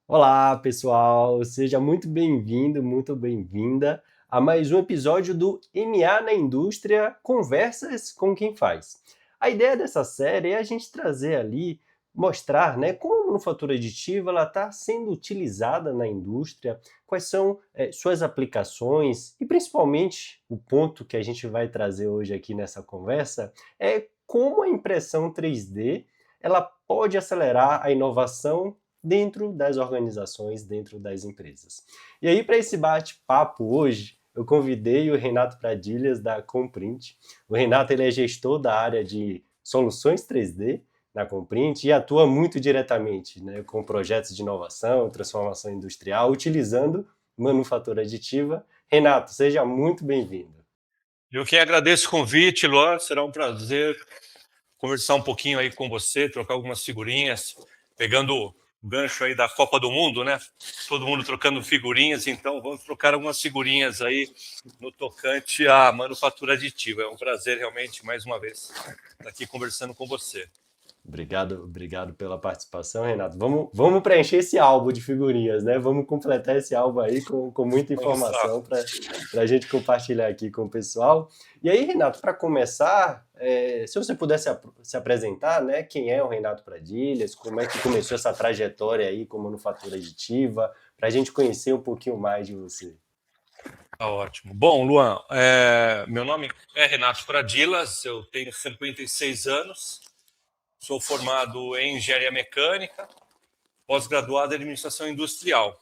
Olá, pessoal! Seja muito bem-vindo, muito bem-vinda a mais um episódio do MA na Indústria Conversas com quem faz. A ideia dessa série é a gente trazer ali, mostrar, né, como a manufatura aditiva está sendo utilizada na indústria, quais são suas aplicações e principalmente o ponto que a gente vai trazer hoje aqui nessa conversa é como a impressão 3D ela pode acelerar a inovação dentro das organizações, dentro das empresas. E aí, para esse bate-papo hoje, eu convidei o Renato Pradilhas, da Comprint. O Renato ele é gestor da área de soluções 3D na Comprint e atua muito diretamente, né, com projetos de inovação, transformação industrial, utilizando manufatura aditiva. Renato, seja muito bem-vindo. Eu que agradeço o convite, Luan. Será um prazer conversar um pouquinho aí com você, trocar algumas figurinhas, pegando o gancho aí da Copa do Mundo, né? Todo mundo trocando figurinhas, então vamos trocar algumas figurinhas aí no tocante à manufatura aditiva. É um prazer realmente, mais uma vez, estar aqui conversando com você. Obrigado pela participação, Renato. Vamos preencher esse álbum de figurinhas, né? Vamos completar esse álbum aí com muita Vamos lá. informação para a gente compartilhar aqui com o pessoal. E aí, Renato, para começar, se você pudesse se apresentar, né? Quem é o Renato Pradilhas, como é que começou essa trajetória aí com manufatura aditiva, para a gente conhecer um pouquinho mais de você. Tá ótimo. Bom, Luan, meu nome é Renato Pradilas, eu tenho 56 anos, sou formado em engenharia mecânica, pós-graduado em administração industrial.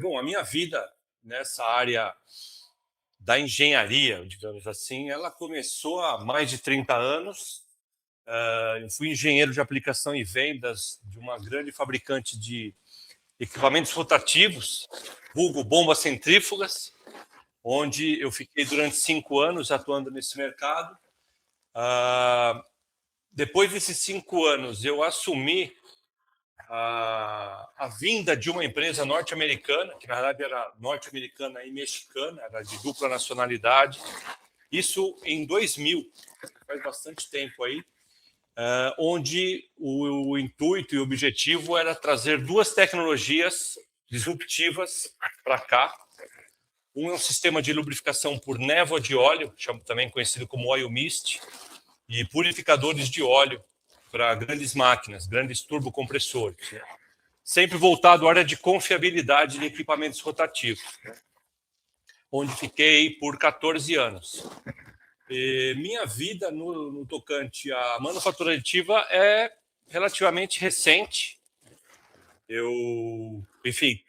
Bom, a minha vida nessa área da engenharia, digamos assim, ela começou há mais de 30 anos. Eu fui engenheiro de aplicação e vendas de uma grande fabricante de equipamentos rotativos, vulgo bombas centrífugas, onde eu fiquei durante 5 anos atuando nesse mercado. Depois desses 5 anos, eu assumi a vinda de uma empresa norte-americana, que na verdade era norte-americana e mexicana, era de dupla nacionalidade. Isso em 2000, faz bastante tempo aí, onde o intuito e o objetivo era trazer duas tecnologias disruptivas para cá. Um é um sistema de lubrificação por névoa de óleo, também conhecido como oil mist, e purificadores de óleo para grandes máquinas, grandes turbocompressores, né? Sempre voltado à área de confiabilidade de equipamentos rotativos, onde fiquei por 14 anos. Minha vida no tocante à manufatura aditiva é relativamente recente. Eu, enfim,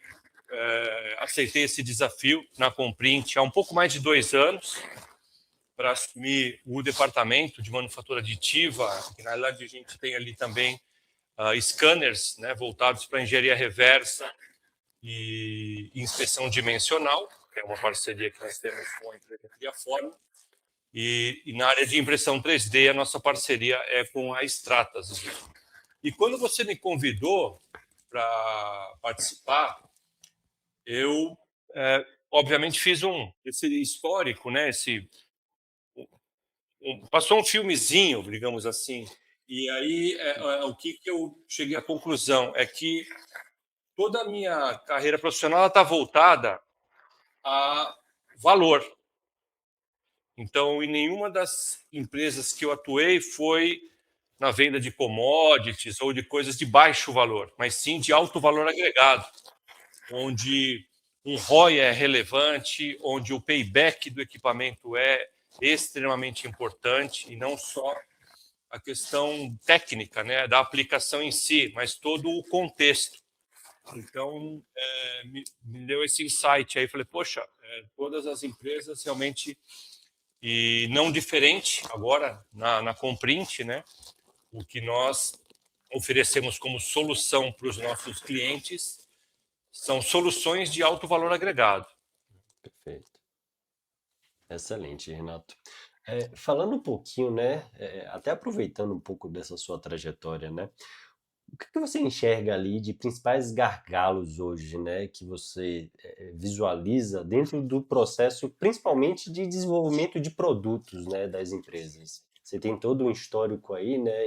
aceitei esse desafio na Comprint há um pouco mais de 2 anos para assumir o departamento de manufatura aditiva, que na realidade a gente tem ali também scanners, né, voltados para engenharia reversa e inspeção dimensional, que é uma parceria que nós temos com a empresa Criaform. E na área de impressão 3D, a nossa parceria é com a Stratas. E quando você me convidou para participar, eu, obviamente, fiz esse histórico, né? Passou um filmezinho, digamos assim. E aí, o que eu cheguei à conclusão é que toda a minha carreira profissional está voltada a valor. Então, em nenhuma das empresas que eu atuei foi na venda de commodities ou de coisas de baixo valor, mas sim de alto valor agregado, onde um ROI é relevante, onde o payback do equipamento é extremamente importante, e não só a questão técnica, né, da aplicação em si, mas todo o contexto. Então, me deu esse insight aí, falei, poxa, todas as empresas realmente, e não diferente agora na Comprint, né, o que nós oferecemos como solução para os nossos clientes são soluções de alto valor agregado. Perfeito. Excelente, Renato. Falando um pouquinho, né, até aproveitando um pouco dessa sua trajetória, né, o que que você enxerga ali de principais gargalos hoje, né, que você visualiza dentro do processo, principalmente de desenvolvimento de produtos, né, das empresas? Você tem todo um histórico aí, né,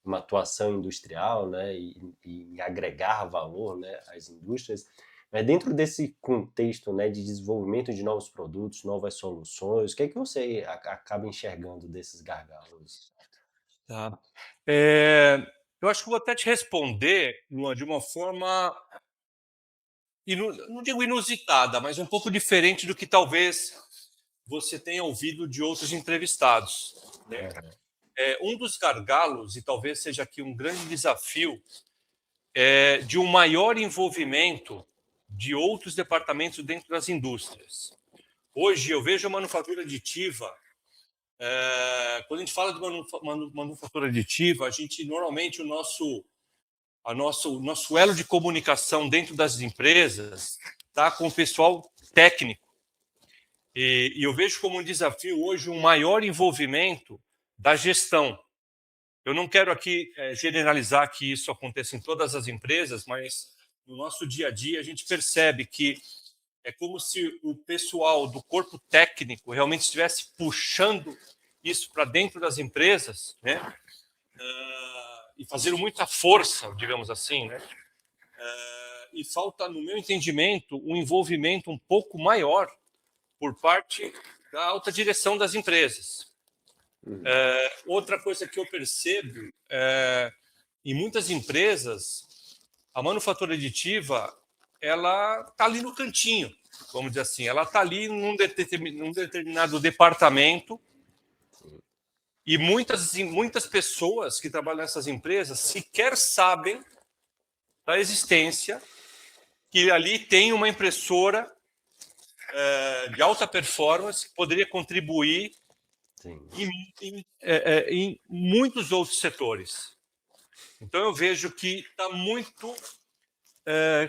uma atuação industrial, né, e agregar valor, né, às indústrias. Mas dentro desse contexto, né, de desenvolvimento de novos produtos, novas soluções, o que é que você acaba enxergando desses gargalos? Tá. Eu acho que vou até te responder, Luan, de uma forma, não digo inusitada, mas um pouco diferente do que talvez você tenha ouvido de outros entrevistados, né? Aham. Um dos gargalos, e talvez seja aqui um grande desafio, é de um maior envolvimento de outros departamentos dentro das indústrias. Hoje eu vejo a manufatura aditiva. Quando a gente fala de manufatura aditiva, a gente normalmente o nosso elo de comunicação dentro das empresas está com o pessoal técnico. E eu vejo como um desafio hoje um maior envolvimento da gestão. Eu não quero aqui generalizar que isso aconteça em todas as empresas, mas no nosso dia a dia a gente percebe que é como se o pessoal do corpo técnico realmente estivesse puxando isso para dentro das empresas, né? E fazendo muita força, digamos assim, né? E falta, no meu entendimento, um envolvimento um pouco maior por parte da alta direção das empresas. Uhum. Outra coisa que eu percebo, em muitas empresas, a manufatura aditiva, ela está ali no cantinho, vamos dizer assim, ela está ali num determinado departamento, e muitas pessoas que trabalham nessas empresas sequer sabem da existência que ali tem uma impressora de alta performance que poderia contribuir Sim. em muitos outros setores. Então eu vejo que está muito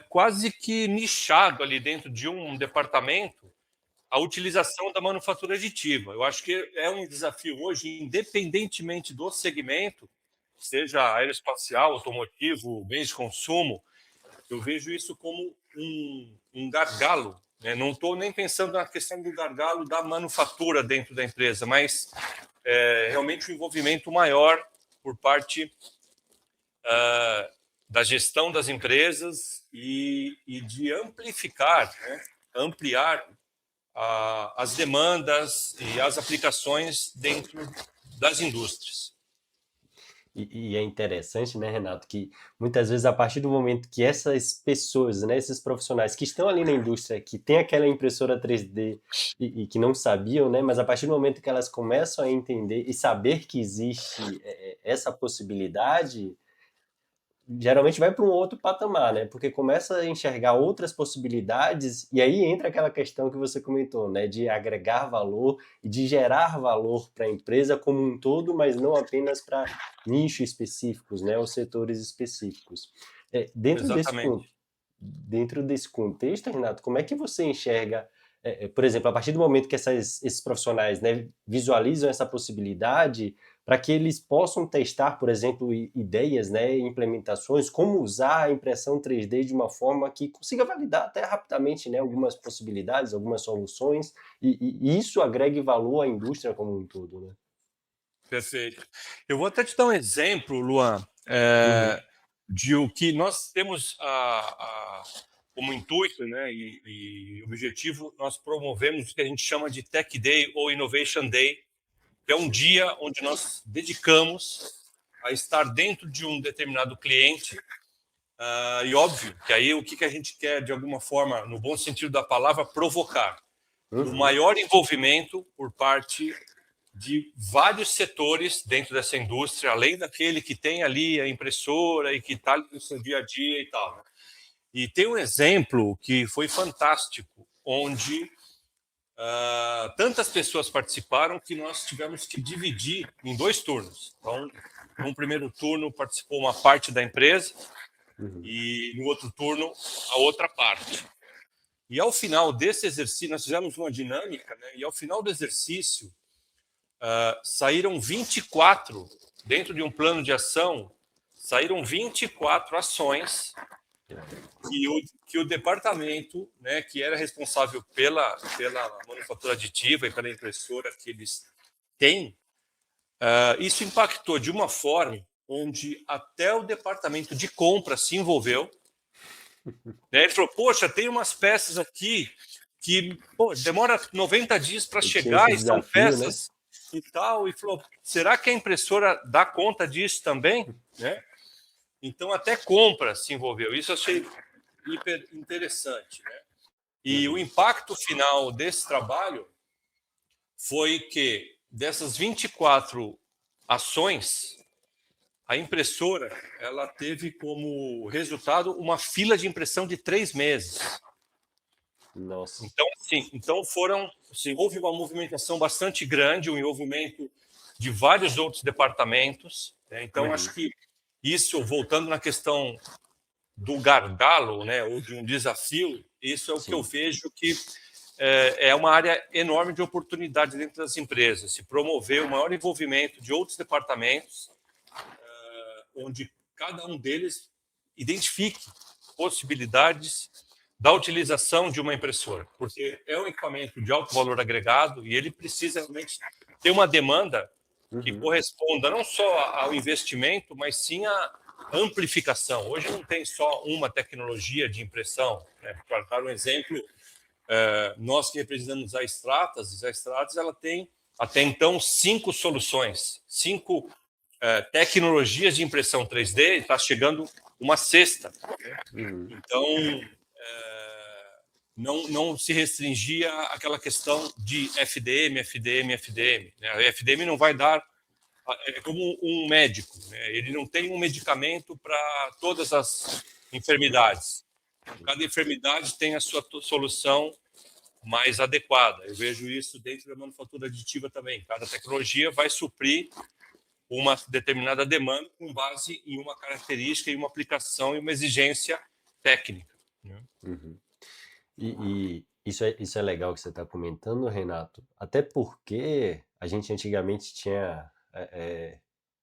quase que nichado ali dentro de um departamento a utilização da manufatura aditiva. Eu acho que é um desafio hoje, independentemente do segmento, seja aeroespacial, automotivo, bens de consumo. Eu vejo isso como um gargalo, né? Não estou nem pensando na questão do gargalo da manufatura dentro da empresa, mas realmente um envolvimento maior por parte da gestão das empresas e de amplificar, né? Ampliar as demandas e as aplicações dentro das indústrias. E é interessante, né, Renato, que muitas vezes a partir do momento que essas pessoas, né, esses profissionais que estão ali na indústria, que tem aquela impressora 3D e que não sabiam, né, mas a partir do momento que elas começam a entender e saber que existe essa possibilidade, geralmente vai para um outro patamar, né? Porque começa a enxergar outras possibilidades e aí entra aquela questão que você comentou, né? De agregar valor e de gerar valor para a empresa como um todo, mas não apenas para nichos específicos, né? Ou setores específicos. É, Exatamente. dentro desse contexto, Renato, como é que você enxerga, por exemplo, a partir do momento que esses profissionais, né, visualizam essa possibilidade, para que eles possam testar, por exemplo, ideias, né, implementações, como usar a impressão 3D de uma forma que consiga validar até rapidamente, né, algumas possibilidades, algumas soluções, e isso agregue valor à indústria como um todo, né? Perfeito. Eu vou até te dar um exemplo, Luan, Uhum, de o que nós temos como intuito, né, e objetivo, nós promovemos o que a gente chama de Tech Day ou Innovation Day, que é um dia onde nós dedicamos a estar dentro de um determinado cliente. E óbvio que aí o que a gente quer, de alguma forma, no bom sentido da palavra, provocar o uhum, maior envolvimento por parte de vários setores dentro dessa indústria, além daquele que tem ali a impressora e que está no seu dia a dia e tal, né? E tem um exemplo que foi fantástico, onde tantas pessoas participaram que nós tivemos que dividir em dois turnos. Então, no primeiro turno participou uma parte da empresa uhum. e no outro turno a outra parte. E ao final desse exercício, nós fizemos uma dinâmica, né? E ao final do exercício, saíram 24, dentro de um plano de ação, saíram 24 ações que o departamento, né, que era responsável pela manufatura aditiva e pela impressora que eles têm, isso impactou de uma forma onde até o departamento de compra se envolveu. Ele falou, poxa, tem umas peças aqui que demora 90 dias para Tinha chegar esse e são desafio, né? peças e tal. E falou, será que a impressora dá conta disso também? Né? Então, até compra se envolveu. Isso eu achei hiper interessante. Né? E o impacto final desse trabalho foi que, dessas 24 ações, a impressora ela teve como resultado uma fila de impressão de 3 meses. Nossa. Então foram, assim, houve uma movimentação bastante grande, um envolvimento de vários outros departamentos. Né? Então, acho que isso, voltando na questão do gargalo, né, ou de um desafio, isso é o que eu vejo que é uma área enorme de oportunidade dentro das empresas, se promover o maior envolvimento de outros departamentos, onde cada um deles identifique possibilidades da utilização de uma impressora, porque é um equipamento de alto valor agregado e ele precisa realmente ter uma demanda que corresponda não só ao investimento, mas sim à amplificação. Hoje não tem só uma tecnologia de impressão. Né? Para dar um exemplo, nós que representamos a Stratas ela tem até então 5 soluções, 5 tecnologias de impressão 3D, está chegando uma sexta. Então, não se restringia àquela questão de FDM. Né? A FDM não vai dar... É como um médico, né? Ele não tem um medicamento para todas as enfermidades. Cada enfermidade tem a sua solução mais adequada. Eu vejo isso dentro da manufatura aditiva também. Cada tecnologia vai suprir uma determinada demanda com base em uma característica, em uma aplicação e uma exigência técnica. Né? E isso é legal que você está comentando, Renato, até porque a gente antigamente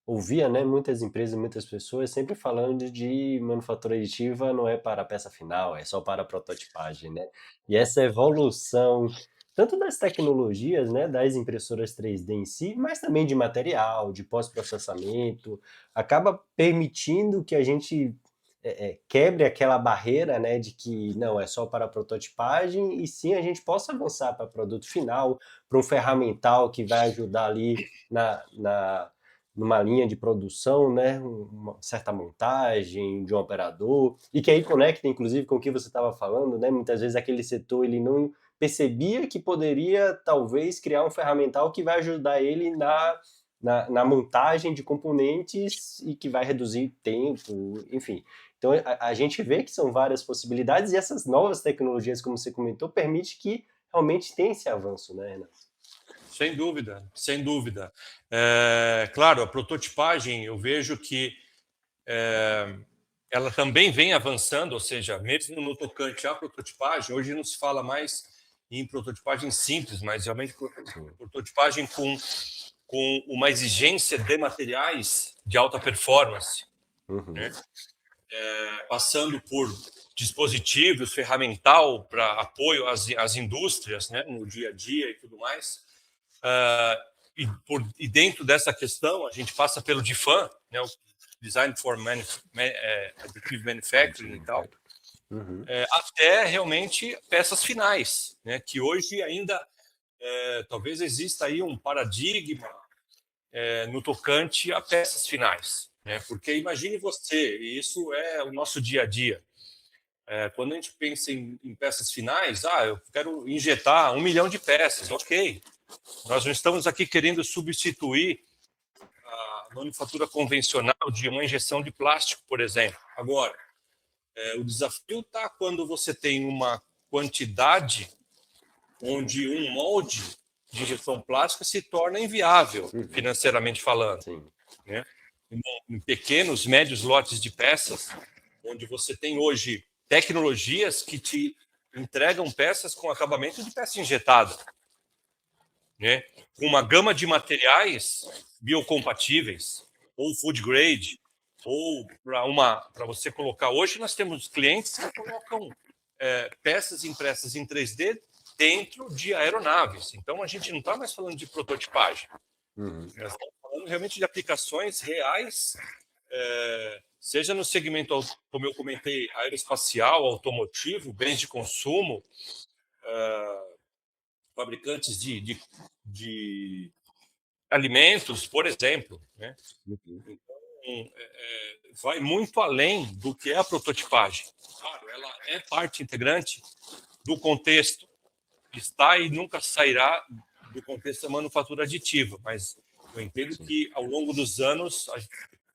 ouvia, né, muitas empresas, muitas pessoas sempre falando de manufatura aditiva não é para a peça final, é só para a prototipagem, né? E essa evolução, tanto das tecnologias, né, das impressoras 3D em si, mas também de material, de pós-processamento, acaba permitindo que a gente quebre aquela barreira, né, de que não é só para a prototipagem, e sim a gente possa avançar para produto final, para um ferramental que vai ajudar ali numa linha de produção, né, uma certa montagem de um operador, e que aí conecta, inclusive, com o que você estava falando, né, muitas vezes aquele setor ele não percebia que poderia, talvez, criar um ferramental que vai ajudar ele na montagem de componentes e que vai reduzir tempo, enfim. Então, a gente vê que são várias possibilidades e essas novas tecnologias, como você comentou, permite que realmente tenha esse avanço, né, Renato? Sem dúvida, sem dúvida. Claro, a prototipagem, eu vejo que ela também vem avançando, ou seja, mesmo no tocante à prototipagem, hoje não se fala mais em prototipagem simples, mas realmente prototipagem com uma exigência de materiais de alta performance, né? Passando por dispositivos, ferramental para apoio às indústrias, né, no dia a dia e tudo mais. E dentro dessa questão, a gente passa pelo DFAM, né, o Design for Additive Manufacturing e tal, até realmente peças finais, né, que hoje ainda talvez exista aí um paradigma no tocante a peças finais. Né, porque imagine você, e isso é o nosso dia a dia, quando a gente pensa em peças finais, eu quero injetar 1 milhão de peças, ok. Nós não estamos aqui querendo substituir a manufatura convencional de uma injeção de plástico, por exemplo. Agora, o desafio está quando você tem uma quantidade onde um molde de injeção plástica se torna inviável, financeiramente falando. Né? Em pequenos, médios lotes de peças, onde você tem hoje tecnologias que te entregam peças com acabamento de peça injetada, né? Com uma gama de materiais biocompatíveis, ou food grade, ou para você colocar. Hoje nós temos clientes que colocam peças impressas em 3D dentro de aeronaves. Então a gente não está mais falando de prototipagem. Nós estamos falando realmente de aplicações reais seja no segmento, como eu comentei, aeroespacial, automotivo, bens de consumo, fabricantes de alimentos, por exemplo, né? Uhum. Vai muito além do que é a prototipagem. Claro, ela é parte integrante do contexto, está e nunca sairá do contexto da manufatura aditiva, mas eu entendo Sim. que ao longo dos anos,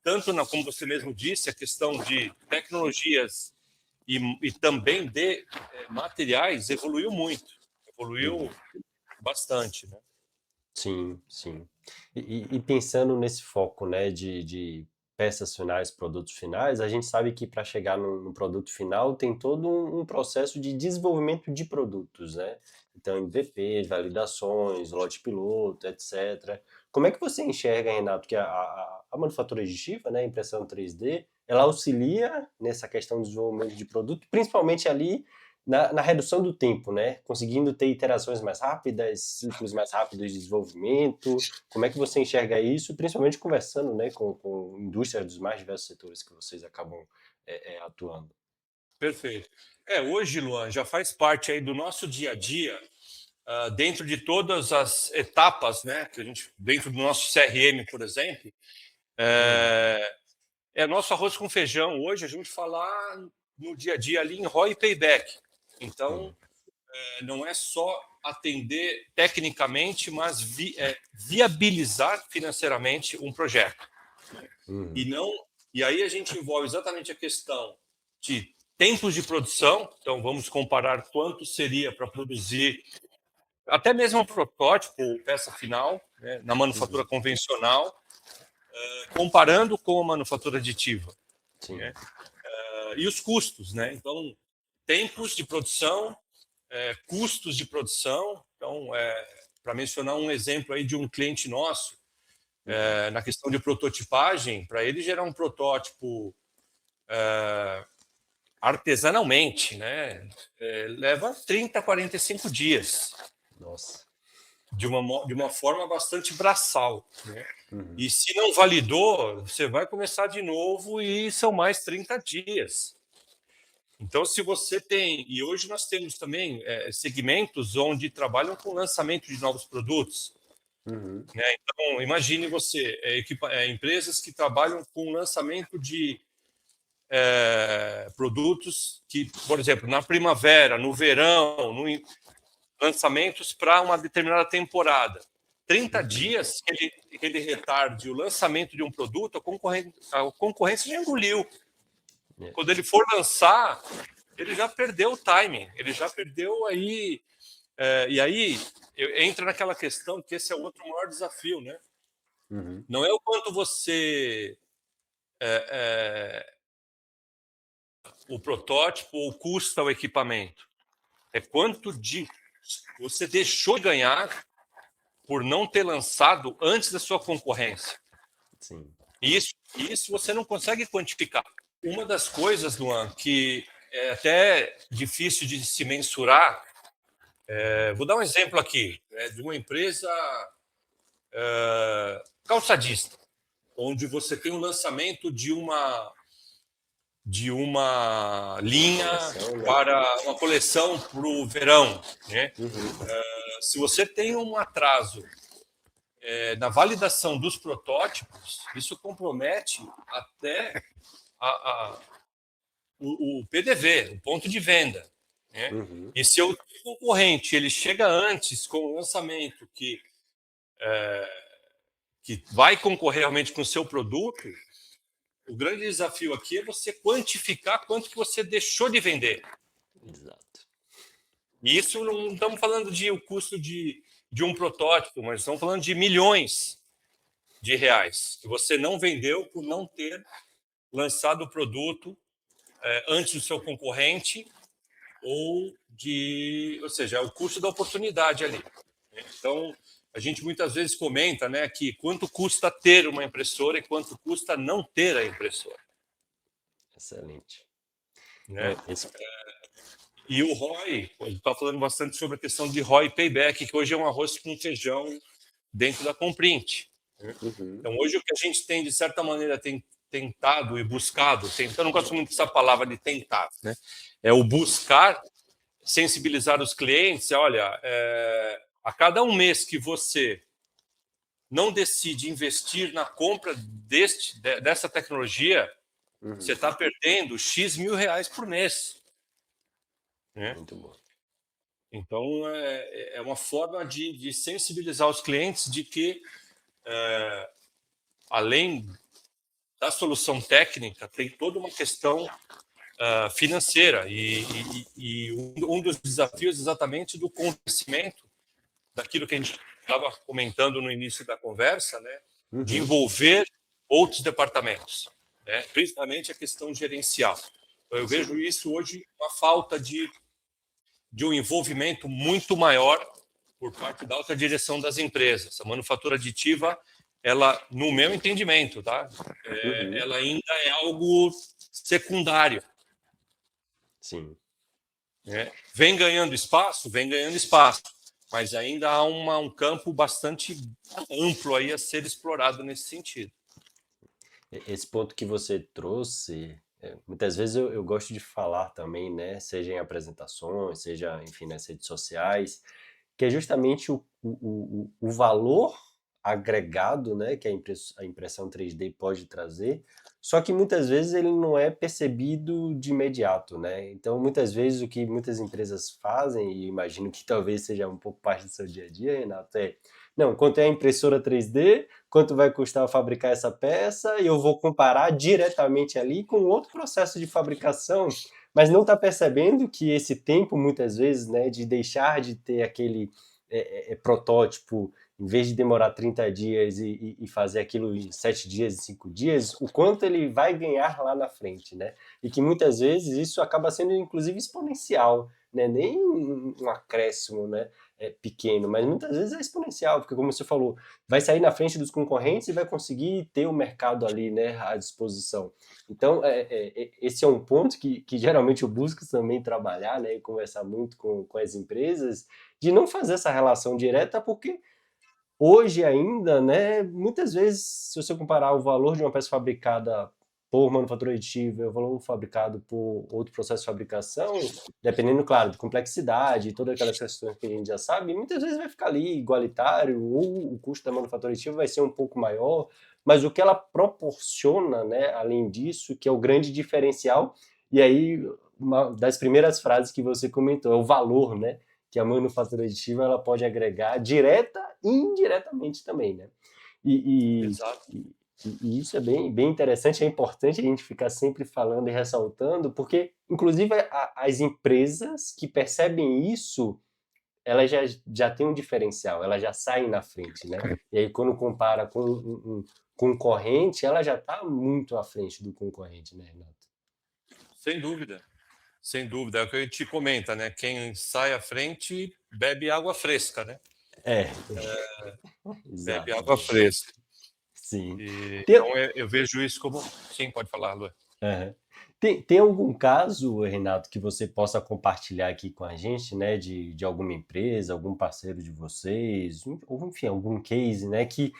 tanto como você mesmo disse, a questão de tecnologias e também de materiais evoluiu muito, evoluiu bastante, né? Sim, sim. E pensando nesse foco, né, de peças finais, produtos finais, a gente sabe que para chegar no produto final tem todo um processo de desenvolvimento de produtos, né? Então, MVPs, validações, lote piloto, etc. Como é que você enxerga, Renato, que a manufatura aditiva, né, a impressão 3D, ela auxilia nessa questão de desenvolvimento de produto, principalmente ali na redução do tempo, né? Conseguindo ter iterações mais rápidas, ciclos mais rápidos de desenvolvimento. Como é que você enxerga isso, principalmente conversando, né, com indústrias dos mais diversos setores que vocês acabam atuando? Perfeito. Hoje, Luan, já faz parte aí do nosso dia a dia, dentro de todas as etapas, né, que a gente, dentro do nosso CRM, por exemplo, Uhum. é nosso arroz com feijão. Hoje a gente falar no dia a dia ali em ROI e payback. Então, Uhum. não é só atender tecnicamente, mas viabilizar financeiramente um projeto. E Uhum. não, e aí a gente envolve exatamente a questão de tempos de produção. Então, vamos comparar quanto seria para produzir até mesmo um protótipo, peça final, né, na manufatura Uhum. convencional, comparando com a manufatura aditiva, né? Sim. E os custos, né? Então, tempos de produção, custos de produção. Então, para mencionar um exemplo aí de um cliente nosso, Uhum. na questão de prototipagem, para ele gerar um protótipo artesanalmente, né, leva 30, 45 dias, Nossa. de uma forma bastante braçal, né? Uhum. E se não validou, você vai começar de novo e são mais 30 dias. Então, se você tem, e hoje nós temos também segmentos onde trabalham com lançamento de novos produtos, Uhum. né? Então, imagine você, empresas que trabalham com lançamento de produtos que, por exemplo, na primavera, no verão, lançamentos para uma determinada temporada. 30 Uhum. dias que ele retarde o lançamento de um produto, a concorrência já engoliu. É. Quando ele for lançar, ele já perdeu o timing, ele já perdeu aí. E aí entra naquela questão que esse é o outro maior desafio, né? Uhum. Não é o quanto você o protótipo ou custa o equipamento, é quanto você deixou de ganhar por não ter lançado antes da sua concorrência. Sim. E isso você não consegue quantificar. Uma das coisas, Luan, que é até difícil de se mensurar, vou dar um exemplo aqui, de uma empresa calçadista, onde você tem o lançamento de uma linha Coleção, né? para uma coleção para o verão, né? Uhum. Se você tem um atraso na validação dos protótipos, isso compromete até a, o PDV, o ponto de venda, né? Uhum. E se o concorrente ele chega antes com o lançamento que vai concorrer realmente com o seu produto, o grande desafio aqui é você quantificar quanto que você deixou de vender. Exato. E isso não estamos falando de o custo de um protótipo, mas estamos falando de milhões de reais que você não vendeu por não ter lançado o produto antes do seu concorrente ou seja, é o custo da oportunidade ali. Então, a gente muitas vezes comenta, né, que quanto custa ter uma impressora e quanto custa não ter a impressora, Excelente. né? Não, esse... E o ROI, a gente está falando bastante sobre a questão de ROI payback, que hoje é um arroz com feijão dentro da Comprint. Uhum. Então, hoje o que a gente tem, de certa maneira, tem tentado e buscado, eu não gosto muito dessa palavra de tentar, né? É o buscar sensibilizar os clientes. Olha, a cada um mês que você não decide investir na compra dessa tecnologia, você está perdendo X mil reais por mês, né? Muito bom. Então, é uma forma de sensibilizar os clientes de que, além da solução técnica, tem toda uma questão financeira. E um dos desafios exatamente do conhecimento, daquilo que a gente estava comentando no início da conversa, né, de envolver outros departamentos, né, principalmente a questão gerencial. Então, eu vejo isso hoje, uma falta de um envolvimento muito maior por parte da alta direção das empresas. A manufatura aditiva, ela, no meu entendimento, tá, ela ainda é algo secundário. Sim. Vem ganhando espaço, mas ainda há um campo bastante amplo aí a ser explorado nesse sentido. Esse ponto que você trouxe, muitas vezes eu gosto de falar também, né, seja em apresentações, seja, enfim, nas redes sociais, que é justamente o valor agregado, né, que a impressão 3D pode trazer, só que muitas vezes ele não é percebido de imediato, né? Então, muitas vezes o que muitas empresas fazem, e imagino que talvez seja um pouco parte do seu dia a dia, Renato, não, quanto é a impressora 3D, quanto vai custar fabricar essa peça, e eu vou comparar diretamente ali com outro processo de fabricação, mas não está percebendo que esse tempo, muitas vezes, né, de deixar de ter aquele protótipo, em vez de demorar 30 dias e fazer aquilo em 7 dias, em 5 dias, o quanto ele vai ganhar lá na frente, né? E que muitas vezes isso acaba sendo, inclusive, exponencial, né? Nem um acréscimo, né? Pequeno, mas muitas vezes é exponencial, porque como você falou, vai sair na frente dos concorrentes e vai conseguir ter o mercado ali, né, à disposição. Então, esse é um ponto que geralmente eu busco também trabalhar, né, e conversar muito com as empresas, de não fazer essa relação direta, porque hoje ainda, né, muitas vezes, se você comparar o valor de uma peça fabricada por manufatura aditiva e o valor fabricado por outro processo de fabricação, dependendo, claro, de complexidade e todas aquelas questões que a gente já sabe, muitas vezes vai ficar ali igualitário, ou o custo da manufatura aditiva vai ser um pouco maior, mas o que ela proporciona, né, além disso, que é o grande diferencial, e aí uma das primeiras frases que você comentou, é o valor, né, que a manufatura aditiva ela pode agregar direta e indiretamente também, né? Exato. E isso é bem interessante, é importante a gente ficar sempre falando e ressaltando, porque, inclusive, as empresas que percebem isso, elas já têm um diferencial, elas já saem na frente, né? E aí, quando compara com um concorrente, ela já está muito à frente do concorrente, né, Renato? Sem dúvida. Sem dúvida, é o que a gente comenta, né? Quem sai à frente bebe água fresca, né? É, Bebe exato. água fresca. Sim. Tem, Então, eu vejo isso como... Sim, pode falar, Lu. Aham. Tem algum caso, Renato, que você possa compartilhar aqui com a gente, né, de alguma empresa, algum parceiro de vocês, ou enfim, algum case, né, que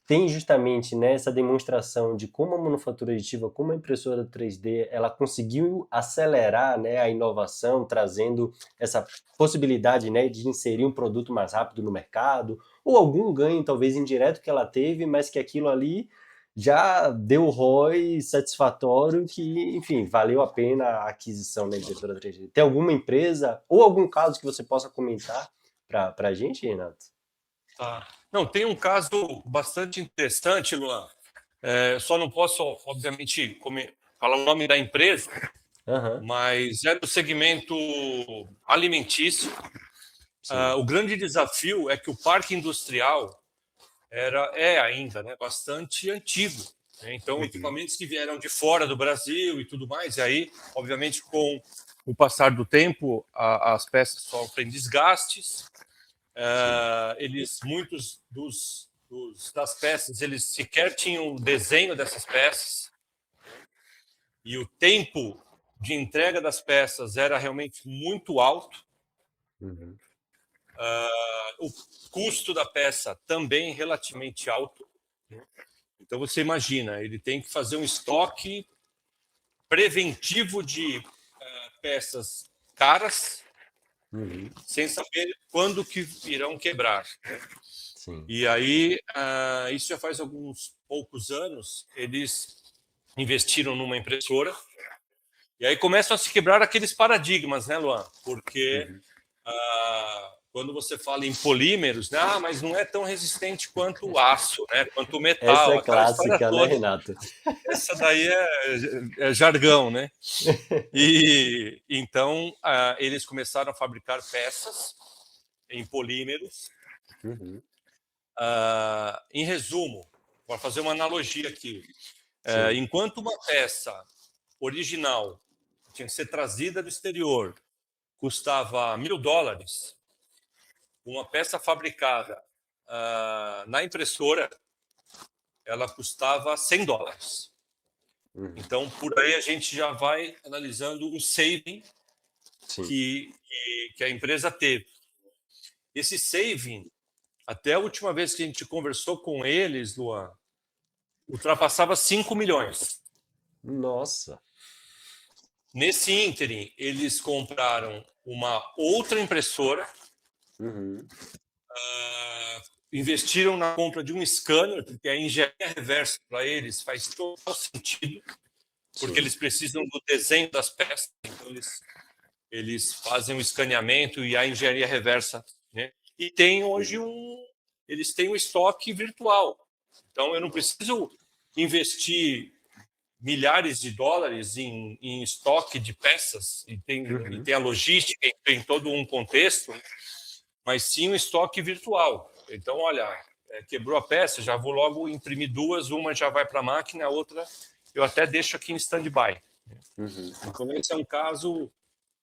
tem justamente, né, essa demonstração de como a manufatura aditiva, como a impressora 3D, ela conseguiu acelerar, né, a inovação, trazendo essa possibilidade, né, de inserir um produto mais rápido no mercado, ou algum ganho, talvez indireto, que ela teve, mas que aquilo ali já deu ROI satisfatório que, enfim, valeu a pena a aquisição da impressora 3D. Tem alguma empresa ou algum caso que você possa comentar para a gente, Renato? Tá. Não, tem um caso bastante interessante, Luan. Só não posso, obviamente, falar o nome da empresa, Aham, mas é do segmento alimentício. sim. O grande desafio é que o parque industrial é ainda, né, bastante antigo, né? Então, equipamentos que vieram de fora do Brasil e tudo mais, e aí, obviamente, com o passar do tempo, as peças sofrem desgastes. Sim. Muitos das peças, eles sequer tinham o desenho dessas peças, e o tempo de entrega das peças era realmente muito alto. Uhum. O custo da peça também relativamente alto. Então você imagina, ele tem que fazer um estoque preventivo de peças caras, sem saber quando que irão quebrar. Sim. E aí, isso já faz alguns poucos anos, eles investiram numa impressora, e aí começam a se quebrar aqueles paradigmas, né, Luan? Porque quando você fala em polímeros, né, mas não é tão resistente quanto o aço, né, quanto o Essa metal, é aquela história clássica, né, toda. Renato? Essa daí é jargão, né? E então eles começaram a fabricar peças em polímeros. Em resumo, para fazer uma analogia aqui, Sim. enquanto uma peça original tinha que ser trazida do exterior, custava $1.000, uma peça fabricada na impressora, ela custava $100. Então, por aí a gente já vai analisando o saving Sim. que a empresa teve. Esse saving, até a última vez que a gente conversou com eles, Luan, ultrapassava 5 milhões. Nossa. Nesse ínterim, eles compraram uma outra impressora, investiram na compra de um scanner, porque a engenharia reversa para eles faz total sentido, porque Sim. eles precisam do desenho das peças, então eles fazem o escaneamento e a engenharia reversa, né? E tem hoje eles têm um estoque virtual. Então eu não preciso investir milhares de dólares em estoque de peças, e tem a logística, tem todo um contexto, mas sim um estoque virtual. Então, olha, quebrou a peça, já vou logo imprimir duas, uma já vai para a máquina, a outra eu até deixo aqui em stand-by. Então, esse é um caso,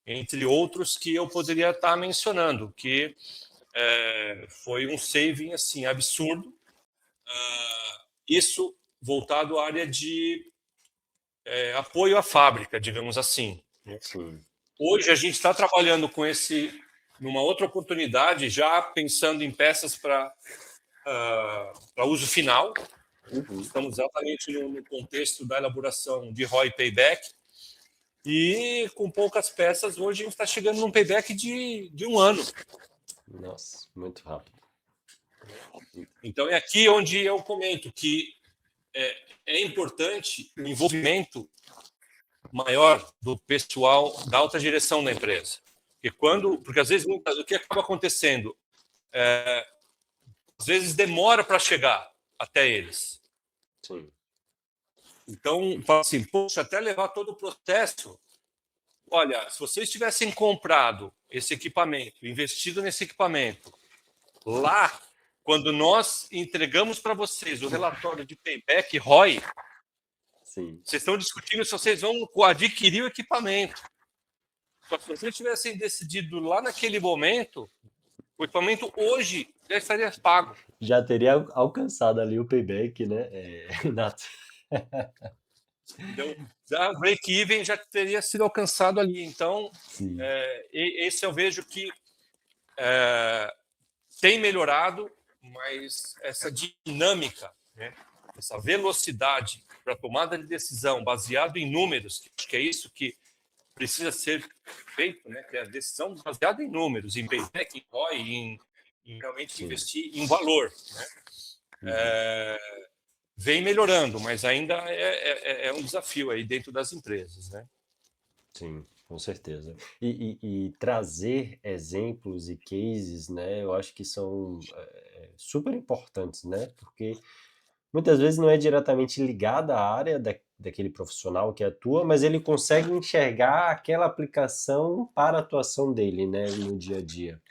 entre outros, que eu poderia estar mencionando, que foi um saving assim, absurdo. Isso voltado à área de apoio à fábrica, digamos assim. Sim. Hoje a gente está trabalhando com numa outra oportunidade, já pensando em peças para uso final. Estamos exatamente no contexto da elaboração de ROI Payback. E com poucas peças, hoje a gente está chegando num payback de 1 ano. Nossa, muito rápido. Então é aqui onde eu comento que é importante o envolvimento maior do pessoal da alta direção da empresa. Porque às vezes o que acaba acontecendo? Às vezes demora para chegar até eles. Sim. Então, fala assim, poxa, até levar todo o processo. Olha, se vocês tivessem comprado esse equipamento, investido nesse equipamento, lá, quando nós entregamos para vocês o relatório de payback ROI, Sim. vocês estão discutindo se vocês vão adquirir o equipamento. Só que se vocês tivessem decidido lá naquele momento, o equipamento hoje já estaria pago. Já teria alcançado ali o payback, né, Renato? Então, o break-even já teria sido alcançado ali. Então, Sim. esse eu vejo que tem melhorado, mas essa dinâmica, né, essa velocidade para tomada de decisão baseado em números, acho que é isso que precisa ser feito, né, que é a decisão baseada em números, em payback, em ROI, em realmente Sim. investir em valor, né? Vem melhorando, mas ainda é um desafio aí dentro das empresas, né? Sim, com certeza. E trazer exemplos e cases, né, eu acho que são super importantes, né, porque muitas vezes não é diretamente ligada à área daquele profissional que atua, mas ele consegue enxergar aquela aplicação para a atuação dele, né, no dia a dia.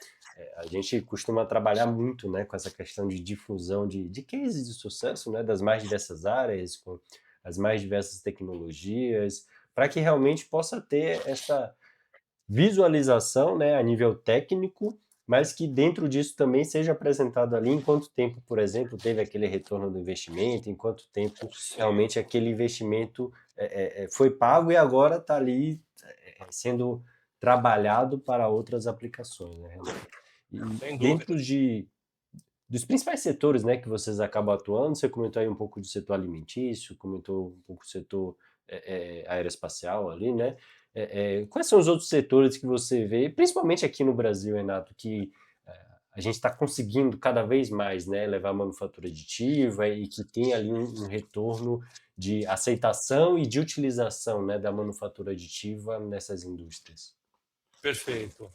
A gente costuma trabalhar muito, né, com essa questão de difusão de cases de sucesso, né, das mais diversas áreas, com as mais diversas tecnologias, para que realmente possa ter essa visualização, né, a nível técnico, mas que dentro disso também seja apresentado ali em quanto tempo, por exemplo, teve aquele retorno do investimento, em quanto tempo Sim. realmente aquele investimento foi pago e agora está ali sendo trabalhado para outras aplicações, né, Renato? E Sem dúvida. dentro dos principais setores, né, que vocês acabam atuando. Você comentou aí um pouco do setor alimentício, comentou um pouco do setor aeroespacial ali, né? Quais são os outros setores que você vê, principalmente aqui no Brasil, Renato, que a gente está conseguindo cada vez mais, né, levar a manufatura aditiva e que tem ali um retorno de aceitação e de utilização, né, da manufatura aditiva nessas indústrias? Perfeito.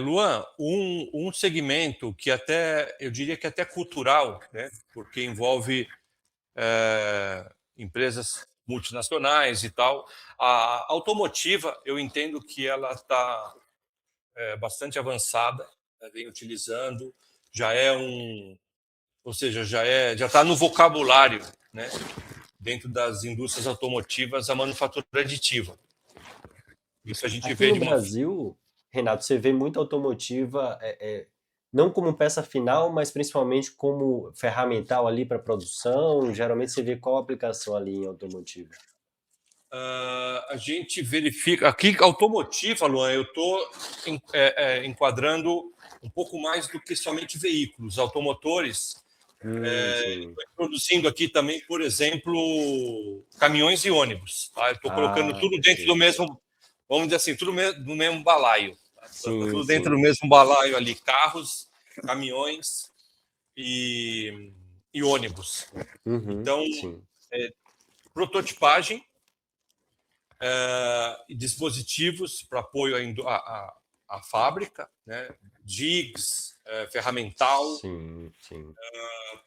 Luan, um segmento que até, eu diria que até cultural, né? Porque envolve empresas multinacionais e tal. A automotiva, eu entendo que ela está bastante avançada, vem utilizando, já é ou seja, já está no vocabulário, né? Dentro das indústrias automotivas, a manufatura aditiva. Isso a gente Aqui vê no de uma. Brasil, Renato, você vê muita automotiva, não como peça final, mas principalmente como ferramental ali para produção. Geralmente você vê qual aplicação ali em automotiva. A gente verifica. Aqui, automotiva, Luan, eu estou enquadrando um pouco mais do que somente veículos, automotores. Sim. Estou introduzindo aqui também, por exemplo, caminhões e ônibus. Tá? Eu estou colocando Ah, tudo dentro do perfeito. mesmo, vamos dizer assim, tudo no mesmo balaio. Tá? Sim, Tudo dentro do sim. mesmo balaio ali: carros, caminhões e ônibus. Uhum, Então, sim. prototipagem e dispositivos para apoio à fábrica, né? jigs, ferramental, Sim, sim.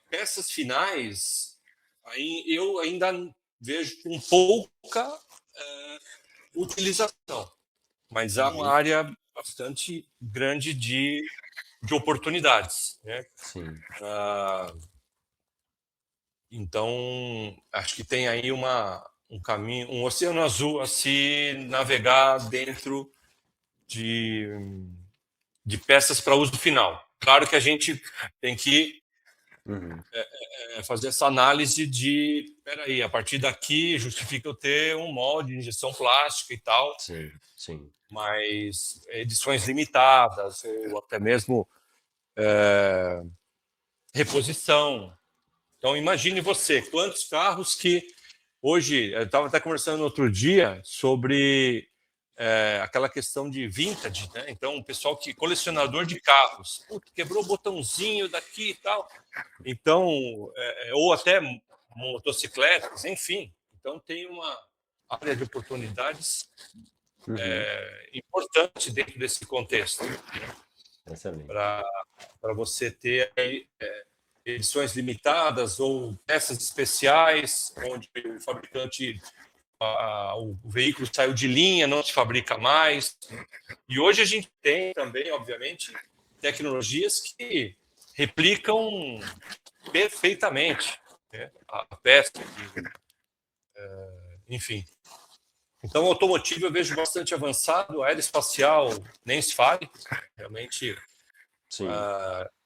peças finais. Aí eu ainda vejo com pouca utilização, mas há uma Uhum, área bastante grande de oportunidades, né? sim. Então, acho que tem aí um caminho, um oceano azul a se navegar dentro de, de peças para uso final. Claro que a gente tem que Uhum, fazer essa análise de, peraí, a partir daqui justifica eu ter um molde de injeção plástica e tal, sim, sim. mas edições limitadas ou até mesmo reposição. Então, imagine você, quantos carros que hoje, eu estava até conversando no outro dia sobre aquela questão de vintage, né? Então, o pessoal que colecionador de carros, putz, quebrou o botãozinho daqui e tal. Então, ou até motocicletas, enfim. Então, tem uma área de oportunidades Uhum, importante dentro desse contexto, excelente. para você ter aí, edições limitadas ou peças especiais, onde o fabricante, o veículo saiu de linha, não se fabrica mais. E hoje a gente tem também, obviamente, tecnologias que replicam perfeitamente, né, a peça, enfim. Então, automotivo eu vejo bastante avançado, aeroespacial nem se fale, realmente Sim.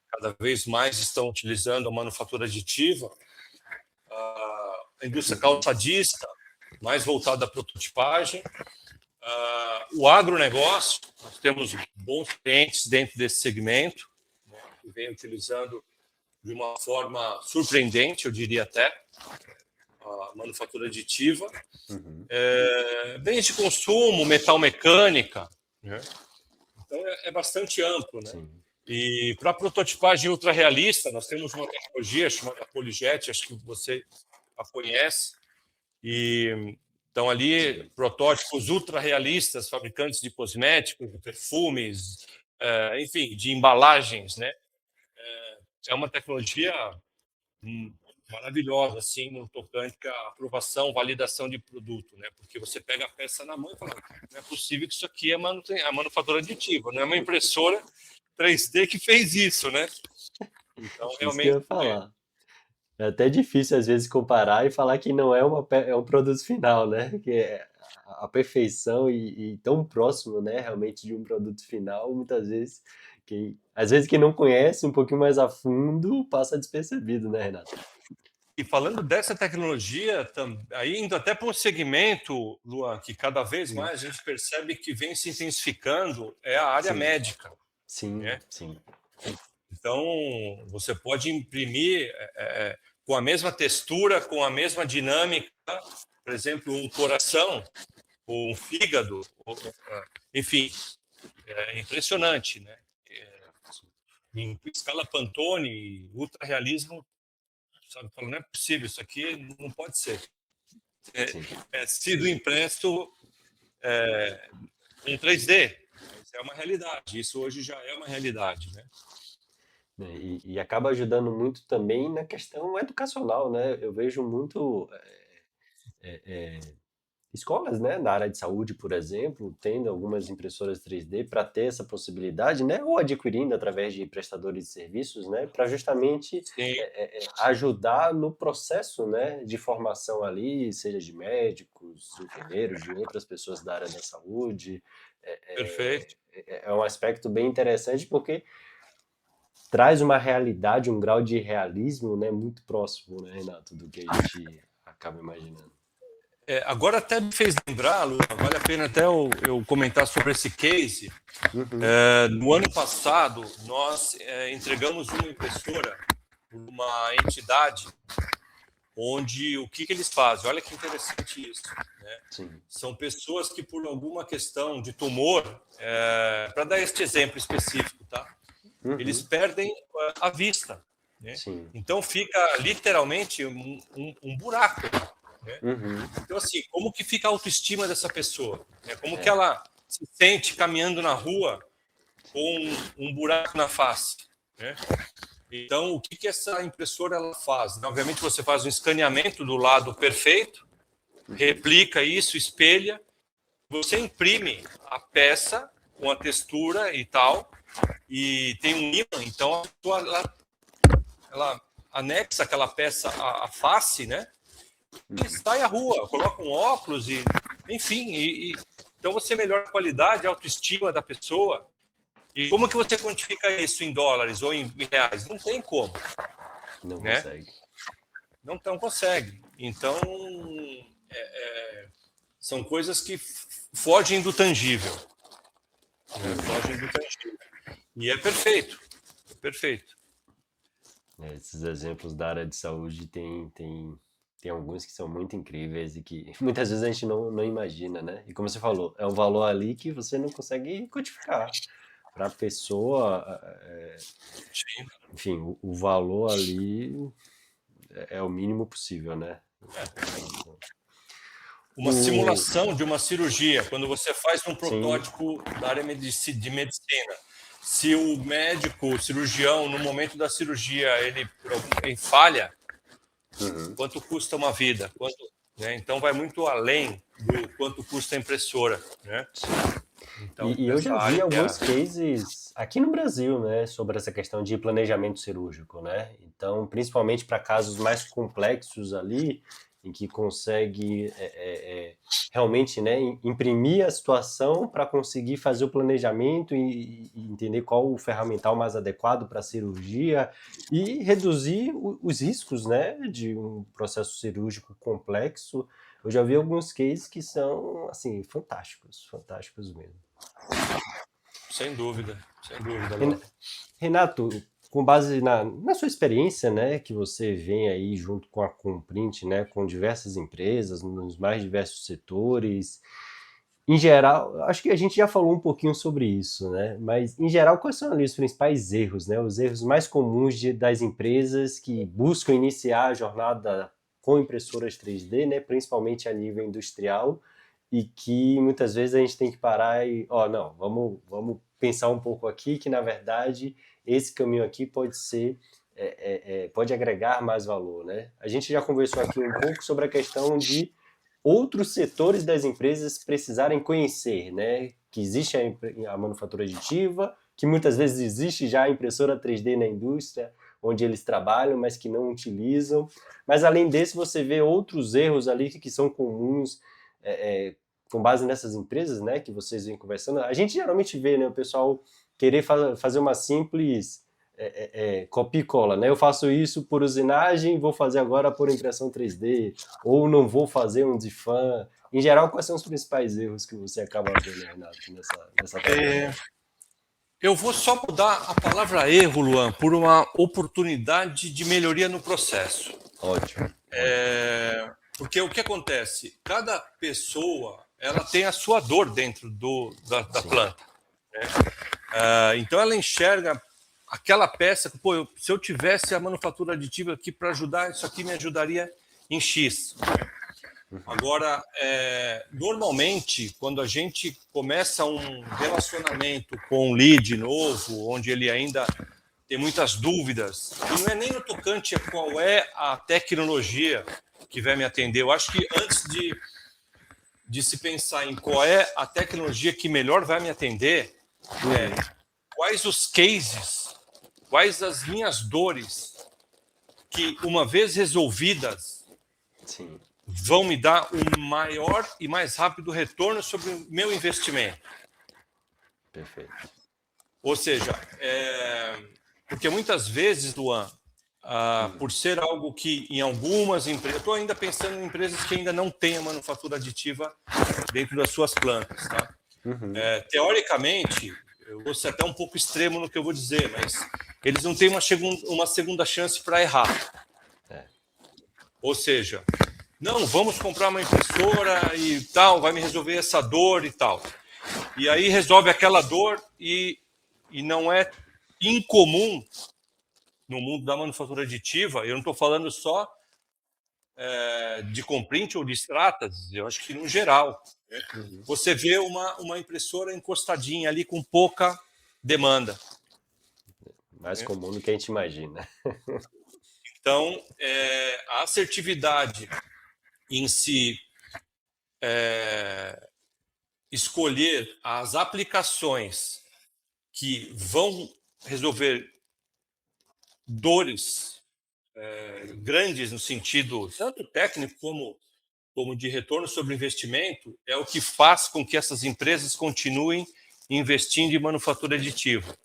cada vez mais estão utilizando a manufatura aditiva, a indústria Uhum, calçadista, mais voltada à prototipagem, o agronegócio, nós temos bons clientes dentro desse segmento, né, que vem utilizando de uma forma surpreendente, eu diria até, a manufatura aditiva. uhum, Bens de consumo, metal mecânica, né? Então é bastante amplo, né? sim. E para prototipagem ultra realista, nós temos uma tecnologia chamada Polyjet, acho que você a conhece, e então ali Sim. protótipos ultra realistas, fabricantes de cosméticos, de perfumes, enfim, de embalagens, né? É uma tecnologia maravilhosa, assim, no tocante à aprovação, validação de produto, né? Porque você pega a peça na mão e fala, não é possível que isso aqui é a manufatura aditiva, não é uma impressora 3D que fez isso, né? Então, Isso que eu realmente, ia falar. É até difícil às vezes comparar e falar que não é é um produto final, né? Que é a perfeição e tão próximo, né, realmente de um produto final, muitas vezes às vezes quem não conhece um pouquinho mais a fundo passa despercebido, né, Renato? e falando dessa tecnologia, aí indo até para um segmento, Luan, que cada vez Hum, mais a gente percebe que vem se intensificando, é a área sim, médica, sim, né? sim. Então, você pode imprimir com a mesma textura, com a mesma dinâmica, por exemplo, um coração, ou um fígado, enfim, é impressionante, né? Em escala Pantone, ultra realismo, sabe? Não é possível, isso aqui não pode ser. Sido impresso em 3D. Isso é uma realidade. Isso hoje já é uma realidade, né? E acaba ajudando muito também na questão educacional, né? Eu vejo muito escolas, né, na área de saúde, por exemplo, tendo algumas impressoras 3D para ter essa possibilidade, né, ou adquirindo através de prestadores de serviços, né, para justamente Sim, ajudar no processo, né, de formação ali, seja de médicos, enfermeiros, de outras pessoas da área da saúde. perfeito. É um aspecto bem interessante porque traz uma realidade, um grau de realismo, né, muito próximo, né, Renato, do que a gente acaba imaginando. Agora até me fez lembrar, Lu, vale a pena até eu comentar sobre esse case. Uhum, No ano passado, nós entregamos uma impressora para uma entidade onde o que eles fazem? Olha que interessante isso. Né? sim. São pessoas que, por alguma questão de tumor, para dar este exemplo específico, tá? Eles Uhum, perdem a vista. Né? sim. Então fica literalmente um buraco. Né? Uhum, Então, assim, como que fica a autoestima dessa pessoa? Né? Como que é. ela se sente caminhando na rua com um buraco na face? Né? Então, o que essa impressora ela faz? Obviamente, você faz um escaneamento do lado perfeito, Uhum, replica isso, espelha, você imprime a peça com a textura e tal, e tem um ímã, então a pessoa, ela anexa aquela peça à face, né? E uhum. sai à rua, coloca um óculos e, enfim, então você melhora a qualidade, a autoestima da pessoa. E como que você quantifica isso em dólares ou em reais? Não tem como, Não né? consegue. Não consegue. Então, são coisas que fogem do tangível. Né? Uhum. Fogem do tangível. E é perfeito. É perfeito. Esses exemplos da área de saúde tem alguns que são muito incríveis e que muitas vezes a gente não imagina, né? E como você falou, é um valor ali que você não consegue quantificar. Para a pessoa, Sim. enfim, o valor ali é o mínimo possível, né? Uma O, simulação de uma cirurgia, quando você faz um sim, protótipo da área de medicina, se o médico, o cirurgião, no momento da cirurgia, ele falha, uhum. quanto custa uma vida? Né? Então, vai muito além do quanto custa a impressora. Né? Sim. Então, E eu nessa já vi área, alguns cases aqui no Brasil, né, sobre essa questão de planejamento cirúrgico, né? Então, principalmente para casos mais complexos ali, em que consegue realmente, né, imprimir a situação para conseguir fazer o planejamento e entender qual o ferramental mais adequado para a cirurgia e reduzir os riscos, né, de um processo cirúrgico complexo. Eu já vi alguns cases que são, assim, fantásticos, fantásticos mesmo. sem dúvida, Ren- Léo. Renato, com base na sua experiência, né, que você vem aí junto com a Comprint, né, com diversas empresas, nos mais diversos setores, em geral, acho que a gente já falou um pouquinho sobre isso, né, mas em geral, quais são ali os principais erros, né, os erros mais comuns das empresas que buscam iniciar a jornada com impressoras 3D, né, principalmente a nível industrial, e que muitas vezes a gente tem que parar e, ó, não, vamos pensar um pouco aqui que na verdade esse caminho aqui pode ser pode agregar mais valor, né? A gente já conversou aqui um pouco sobre a questão de outros setores das empresas precisarem conhecer, né? Que existe a manufatura aditiva, que muitas vezes existe já a impressora 3D na indústria, onde eles trabalham, mas que não utilizam. Mas além desse, você vê outros erros ali que são comuns com base nessas empresas, né, que vocês vêm conversando. A gente geralmente vê, né, o pessoal querer fazer uma simples copia e cola, né? Eu faço isso por usinagem, vou fazer agora por impressão 3D, ou não vou fazer um DIFAM. Em geral, quais são os principais erros que você acaba vendo, Renato, nessa É, trajetória? Eu vou só mudar a palavra erro, Luan, por uma oportunidade de melhoria no processo. Ótimo. Porque o que acontece? Cada pessoa ela tem a sua dor dentro da planta. Né? Então ela enxerga aquela peça que, pô, se eu tivesse a manufatura aditiva aqui para ajudar, isso aqui me ajudaria em X. Agora, normalmente, quando a gente começa um relacionamento com um lead novo, onde ele ainda tem muitas dúvidas, e não é nem no tocante a qual é a tecnologia que vai me atender. Eu acho que antes de se pensar em qual é a tecnologia que melhor vai me atender, quais os cases, quais as minhas dores que, uma vez resolvidas, Sim. vão me dar um maior e mais rápido retorno sobre o meu investimento. Perfeito. Ou seja, porque muitas vezes, Luan, por ser algo que em algumas empresas, eu estou ainda pensando em empresas que ainda não têm a manufatura aditiva dentro das suas plantas. Tá? Teoricamente, eu vou ser até um pouco extremo no que eu vou dizer, mas eles não têm uma segunda chance para errar. Ou seja, não, vamos comprar uma impressora e tal, vai me resolver essa dor e tal. E aí resolve aquela dor e não é incomum no mundo da manufatura aditiva, eu não estou falando só de comprint ou de extratas, eu acho que no geral. Você vê uma impressora encostadinha ali com pouca demanda. Mais comum do que a gente imagina. Então, a assertividade em si, escolher as aplicações que vão resolver dores grandes no sentido tanto técnico como de retorno sobre investimento, é o que faz com que essas empresas continuem investindo em manufatura aditiva.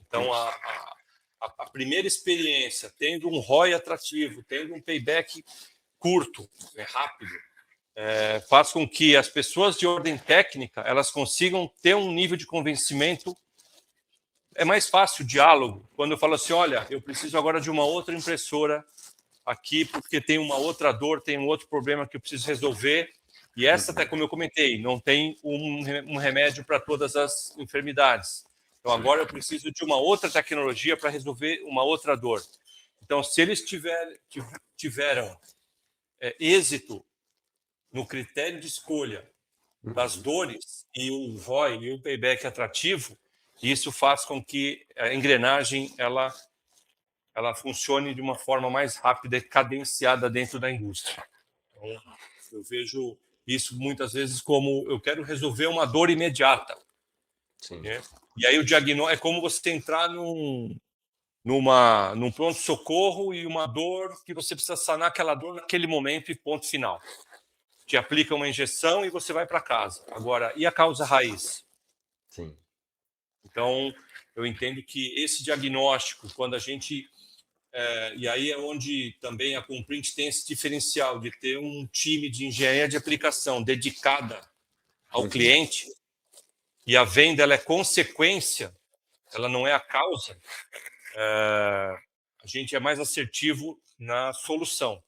Então, a primeira experiência, tendo um ROI atrativo, tendo um payback curto, rápido, faz com que as pessoas de ordem técnica elas consigam ter um nível de convencimento. É mais fácil o diálogo quando eu falo assim, olha, eu preciso agora de uma outra impressora aqui porque tem uma outra dor, tem um outro problema que eu preciso resolver. E essa, até como eu comentei, não tem um remédio para todas as enfermidades. Então, agora eu preciso de uma outra tecnologia para resolver uma outra dor. Então, se eles tiveram êxito no critério de escolha das dores e o ROI e o payback atrativo, isso faz com que a engrenagem ela funcione de uma forma mais rápida e cadenciada dentro da indústria. Então, eu vejo isso muitas vezes como eu quero resolver uma dor imediata. Sim. Né? E aí o diagnóstico é como você entrar num pronto-socorro e uma dor que você precisa sanar aquela dor naquele momento e ponto final. Te aplica uma injeção e você vai para casa. Agora, e a causa raiz? Sim. Então, eu entendo que esse diagnóstico, quando a gente... e aí é onde também a Comprint tem esse diferencial de ter um time de engenharia de aplicação dedicada ao cliente, e a venda ela é consequência, ela não é a causa. A gente é mais assertivo na solução,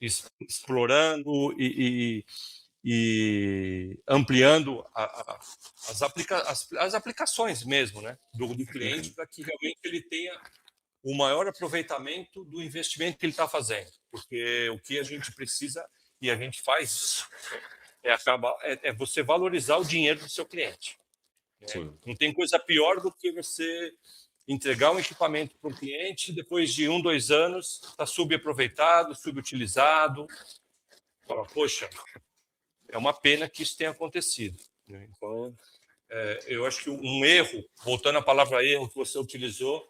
explorando e ampliando as aplicações mesmo, né, do cliente, para que realmente ele tenha o maior aproveitamento do investimento que ele está fazendo. Porque o que a gente precisa, e a gente faz isso, é você valorizar o dinheiro do seu cliente. Sim. Não tem coisa pior do que você entregar um equipamento para um cliente e depois de 1, 2 anos está subaproveitado, subutilizado. Fala, poxa, é uma pena que isso tenha acontecido. Então, eu acho que um erro, voltando à palavra erro que você utilizou,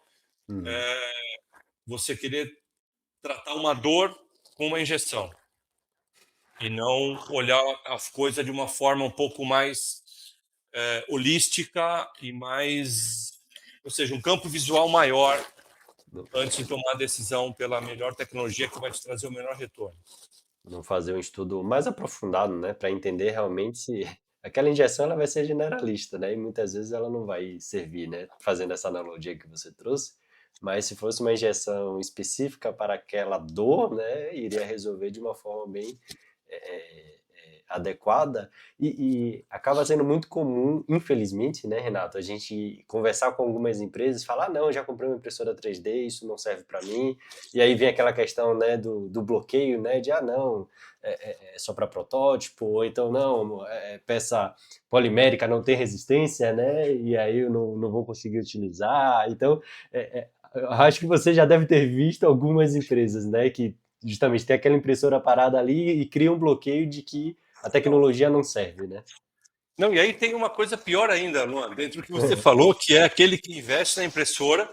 você querer tratar uma dor com uma injeção e não olhar as coisas de uma forma um pouco mais holística e mais, ou seja, um campo visual maior antes de tomar a decisão pela melhor tecnologia que vai te trazer o melhor retorno. Não fazer um estudo mais aprofundado, né, para entender realmente se aquela injeção ela vai ser generalista, né? E muitas vezes ela não vai servir, né? Fazendo essa analogia que você trouxe. Mas se fosse uma injeção específica para aquela dor, né, iria resolver de uma forma bem adequada e acaba sendo muito comum, infelizmente, né, Renato, a gente conversar com algumas empresas, falar, ah, não, eu já comprei uma impressora 3D, isso não serve para mim, e aí vem aquela questão, né, do bloqueio, né, de, ah, não, é só para protótipo, ou então, não, peça polimérica não tem resistência, né, e aí eu não vou conseguir utilizar, então, eu acho que você já deve ter visto algumas empresas, né, que justamente tem aquela impressora parada ali e cria um bloqueio de que a tecnologia não serve, né? Não, e aí tem uma coisa pior ainda, Luan, dentro do que você falou, que é aquele que investe na impressora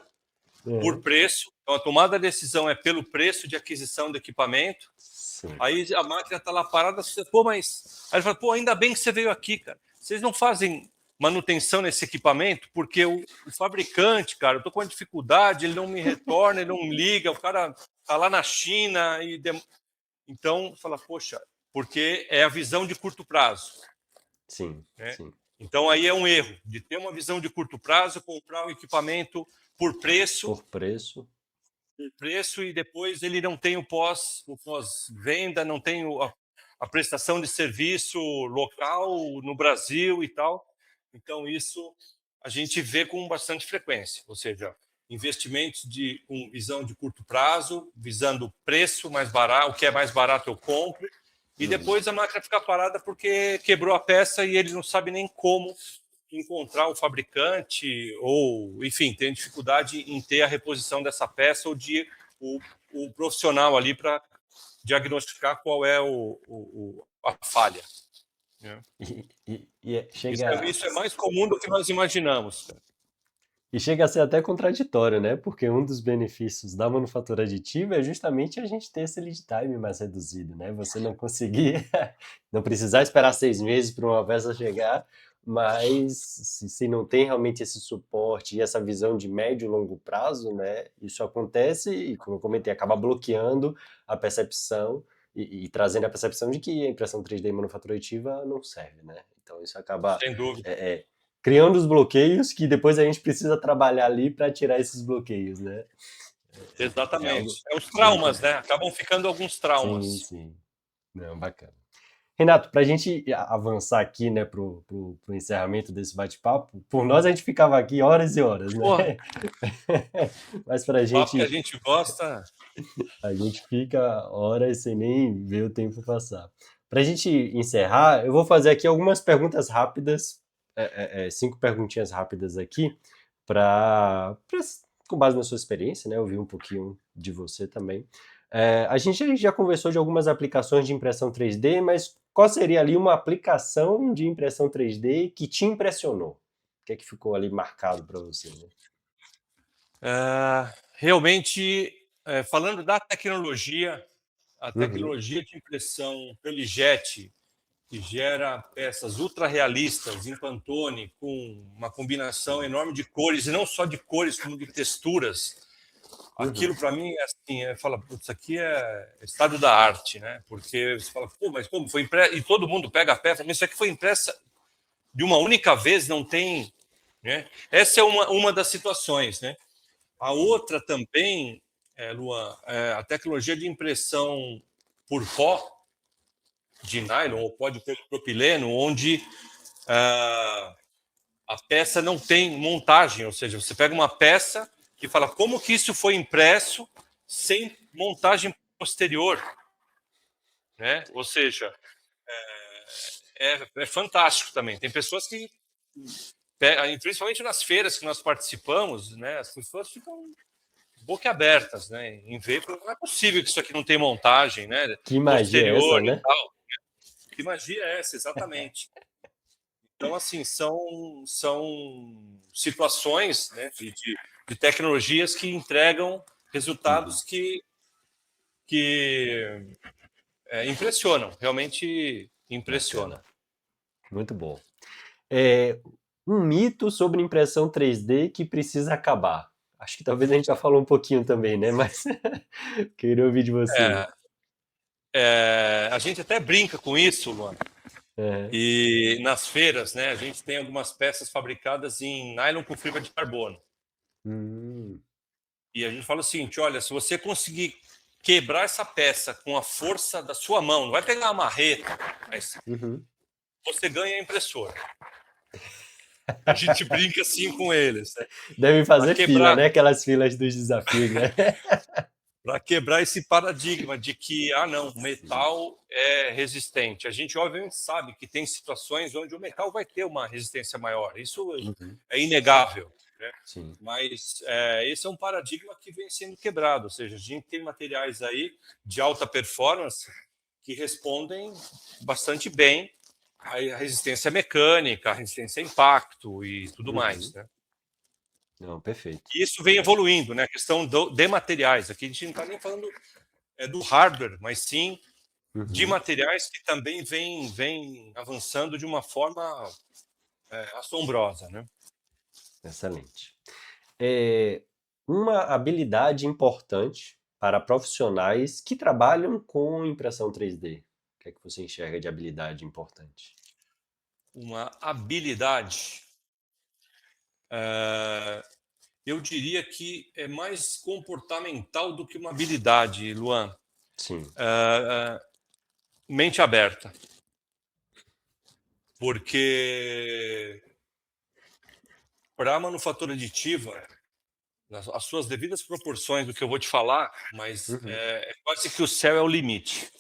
por preço. Então, a tomada da decisão é pelo preço de aquisição do equipamento. Sim. Aí a máquina está lá parada, você, pô, mas... Aí ele fala, pô, ainda bem que você veio aqui, cara. Vocês não fazem manutenção nesse equipamento? Porque o fabricante, cara, eu tô com uma dificuldade, ele não me retorna, ele não liga, o cara tá lá na China e... Então, fala, poxa, porque é a visão de curto prazo. Sim, Né? sim. Então, aí é um erro de ter uma visão de curto prazo, comprar um equipamento por preço, e depois ele não tem o pós-venda, não tem a prestação de serviço local no Brasil e tal. Então, isso a gente vê com bastante frequência, ou seja, investimentos com visão de curto prazo, visando preço mais barato, o que é mais barato eu compro, e depois a máquina fica parada porque quebrou a peça e ele não sabe nem como encontrar o fabricante ou, enfim, tem dificuldade em ter a reposição dessa peça ou o profissional ali para diagnosticar qual é a falha. Né? Isso é mais comum do que nós imaginamos. Cara. E chega a ser até contraditório, né? Porque um dos benefícios da manufatura aditiva é justamente a gente ter esse lead time mais reduzido, né? Você não conseguir, não precisar esperar 6 meses para uma peça chegar, mas se não tem realmente esse suporte e essa visão de médio e longo prazo, né? Isso acontece e, como eu comentei, acaba bloqueando a percepção e trazendo a percepção de que a impressão 3D e manufatura aditiva não serve, né? Então isso acaba Sem dúvida. Criando os bloqueios que depois a gente precisa trabalhar ali para tirar esses bloqueios, né? Exatamente. É os traumas, né? Acabam ficando alguns traumas. Sim. Não, bacana. Renato, para a gente avançar aqui, né, pro encerramento desse bate-papo, por nós a gente ficava aqui horas e horas, né? Mas para a Papo que a gente, gente gosta. a gente fica horas sem nem ver o tempo passar. Para a gente encerrar, eu vou fazer aqui algumas perguntas rápidas, 5 perguntinhas rápidas aqui, com base na sua experiência, né, ouvir um pouquinho de você também. A gente já conversou de algumas aplicações de impressão 3D, mas qual seria ali uma aplicação de impressão 3D que te impressionou? O que é que ficou ali marcado para você? Né? Realmente, falando da tecnologia, a tecnologia de impressão PeliJet, que gera peças ultra realistas em Pantone, com uma combinação enorme de cores, e não só de cores, como de texturas. Aquilo, para mim, é assim, fala, isso aqui é estado da arte, né? Porque você fala, pô, mas como foi impressa? E todo mundo pega a peça, mas isso aqui foi impressa de uma única vez, não tem... Né? Essa é uma das situações, né? A outra também, Luan, a tecnologia de impressão por pó, de nylon ou pó de propileno, onde a peça não tem montagem, ou seja, você pega uma peça e fala como que isso foi impresso sem montagem posterior, né? Ou seja, é fantástico também. Tem pessoas que, principalmente nas feiras que nós participamos, né, as pessoas ficam boquiabertas, né, em ver, não é possível que isso aqui não tem montagem, né? Que magia é essa, né? E tal. Que magia é essa, exatamente. Então, assim, são situações, né, de tecnologias que entregam resultados que impressionam, realmente impressionam. Bacana. Muito bom. Um mito sobre impressão 3D que precisa acabar. Acho que talvez a gente já falou um pouquinho também, né? Mas queria ouvir de você. A gente até brinca com isso, Luan, Aham. E nas feiras, né, a gente tem algumas peças fabricadas em nylon com fibra de carbono. Hum. E a gente fala o seguinte: olha, se você conseguir quebrar essa peça com a força da sua mão, não vai pegar uma marreta, mas Uhum. você ganha a impressora. A gente brinca assim com eles, né? Devem Para fazer fila, quebrar, né, aquelas filas dos desafios, né. para quebrar esse paradigma de que, ah, não, o Sim. metal é resistente. A gente, obviamente, sabe que tem situações onde o metal vai ter uma resistência maior. Isso Uhum. é inegável, né? Sim. Mas esse é um paradigma que vem sendo quebrado. Ou seja, a gente tem materiais aí de alta performance que respondem bastante bem à resistência mecânica, à resistência a impacto e tudo mais, Uhum. né? Não, perfeito. E isso vem evoluindo, né? A questão de materiais. Aqui a gente não está nem falando do hardware, mas sim de Uhum. materiais que também vem avançando de uma forma assombrosa, né? Excelente. Uma habilidade importante para profissionais que trabalham com impressão 3D. O que é que você enxerga de habilidade importante? Uma habilidade, eh, eu diria que é mais comportamental do que uma habilidade, Luan. Sim. Eh, Mente aberta, porque para a manufatura aditiva, as suas devidas proporções do que eu vou te falar, mas Uhum. é quase que o céu é o limite.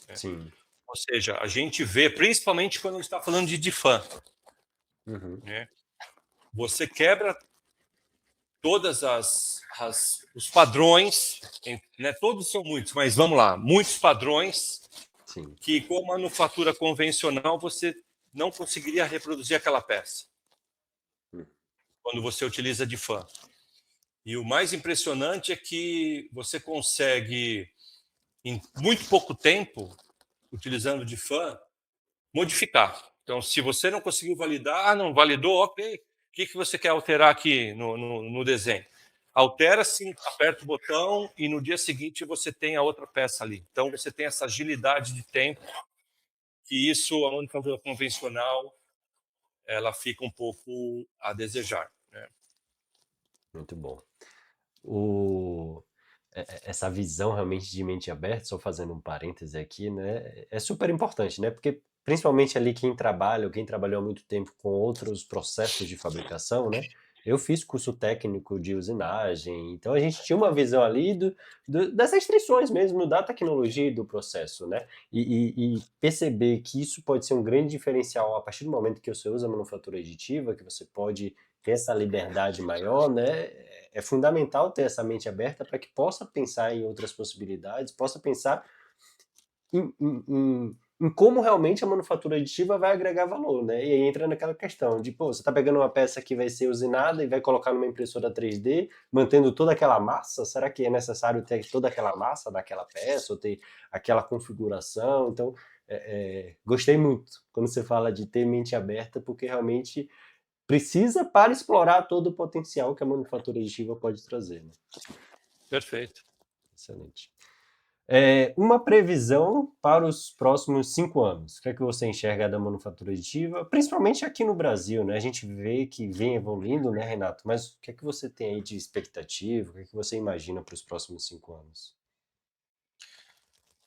Né? Sim. Ou seja, a gente vê, principalmente quando a gente está falando de DIFAM, Uhum. né? Você quebra todas os padrões, né? Todos são muitos, mas vamos lá, muitos padrões Sim. que com a manufatura convencional você não conseguiria reproduzir aquela peça Hum. quando você utiliza DIFAM. E o mais impressionante é que você consegue, em muito pouco tempo, utilizando DIFAM, modificar. Então, se você não conseguiu validar, não validou, ok. O que você quer alterar aqui no desenho? Altera-se, aperta o botão e no dia seguinte você tem a outra peça ali. Então, você tem essa agilidade de tempo, que isso, a manufatura convencional, ela fica um pouco a desejar. Né? Muito bom. O Essa visão realmente de mente aberta, só fazendo um parêntese aqui, né, é super importante, né, porque principalmente ali quem trabalha ou quem trabalhou há muito tempo com outros processos de fabricação, né, eu fiz curso técnico de usinagem, então a gente tinha uma visão ali das restrições mesmo da tecnologia e do processo, né, e perceber que isso pode ser um grande diferencial a partir do momento que você usa a manufatura aditiva, que você pode ter essa liberdade maior, né, é fundamental ter essa mente aberta para que possa pensar em outras possibilidades, possa pensar em como realmente a manufatura aditiva vai agregar valor, né? E aí entra naquela questão de, pô, você está pegando uma peça que vai ser usinada e vai colocar numa impressora 3D, mantendo toda aquela massa? Será que é necessário ter toda aquela massa daquela peça, ou ter aquela configuração? Então, gostei muito quando você fala de ter mente aberta, porque realmente precisa para explorar todo o potencial que a manufatura aditiva pode trazer, né? Perfeito. Excelente. Uma previsão para os próximos 5 anos. O que é que você enxerga da manufatura aditiva? Principalmente aqui no Brasil, né? A gente vê que vem evoluindo, né, Renato? Mas o que é que você tem aí de expectativa? O que é que você imagina para os próximos 5 anos?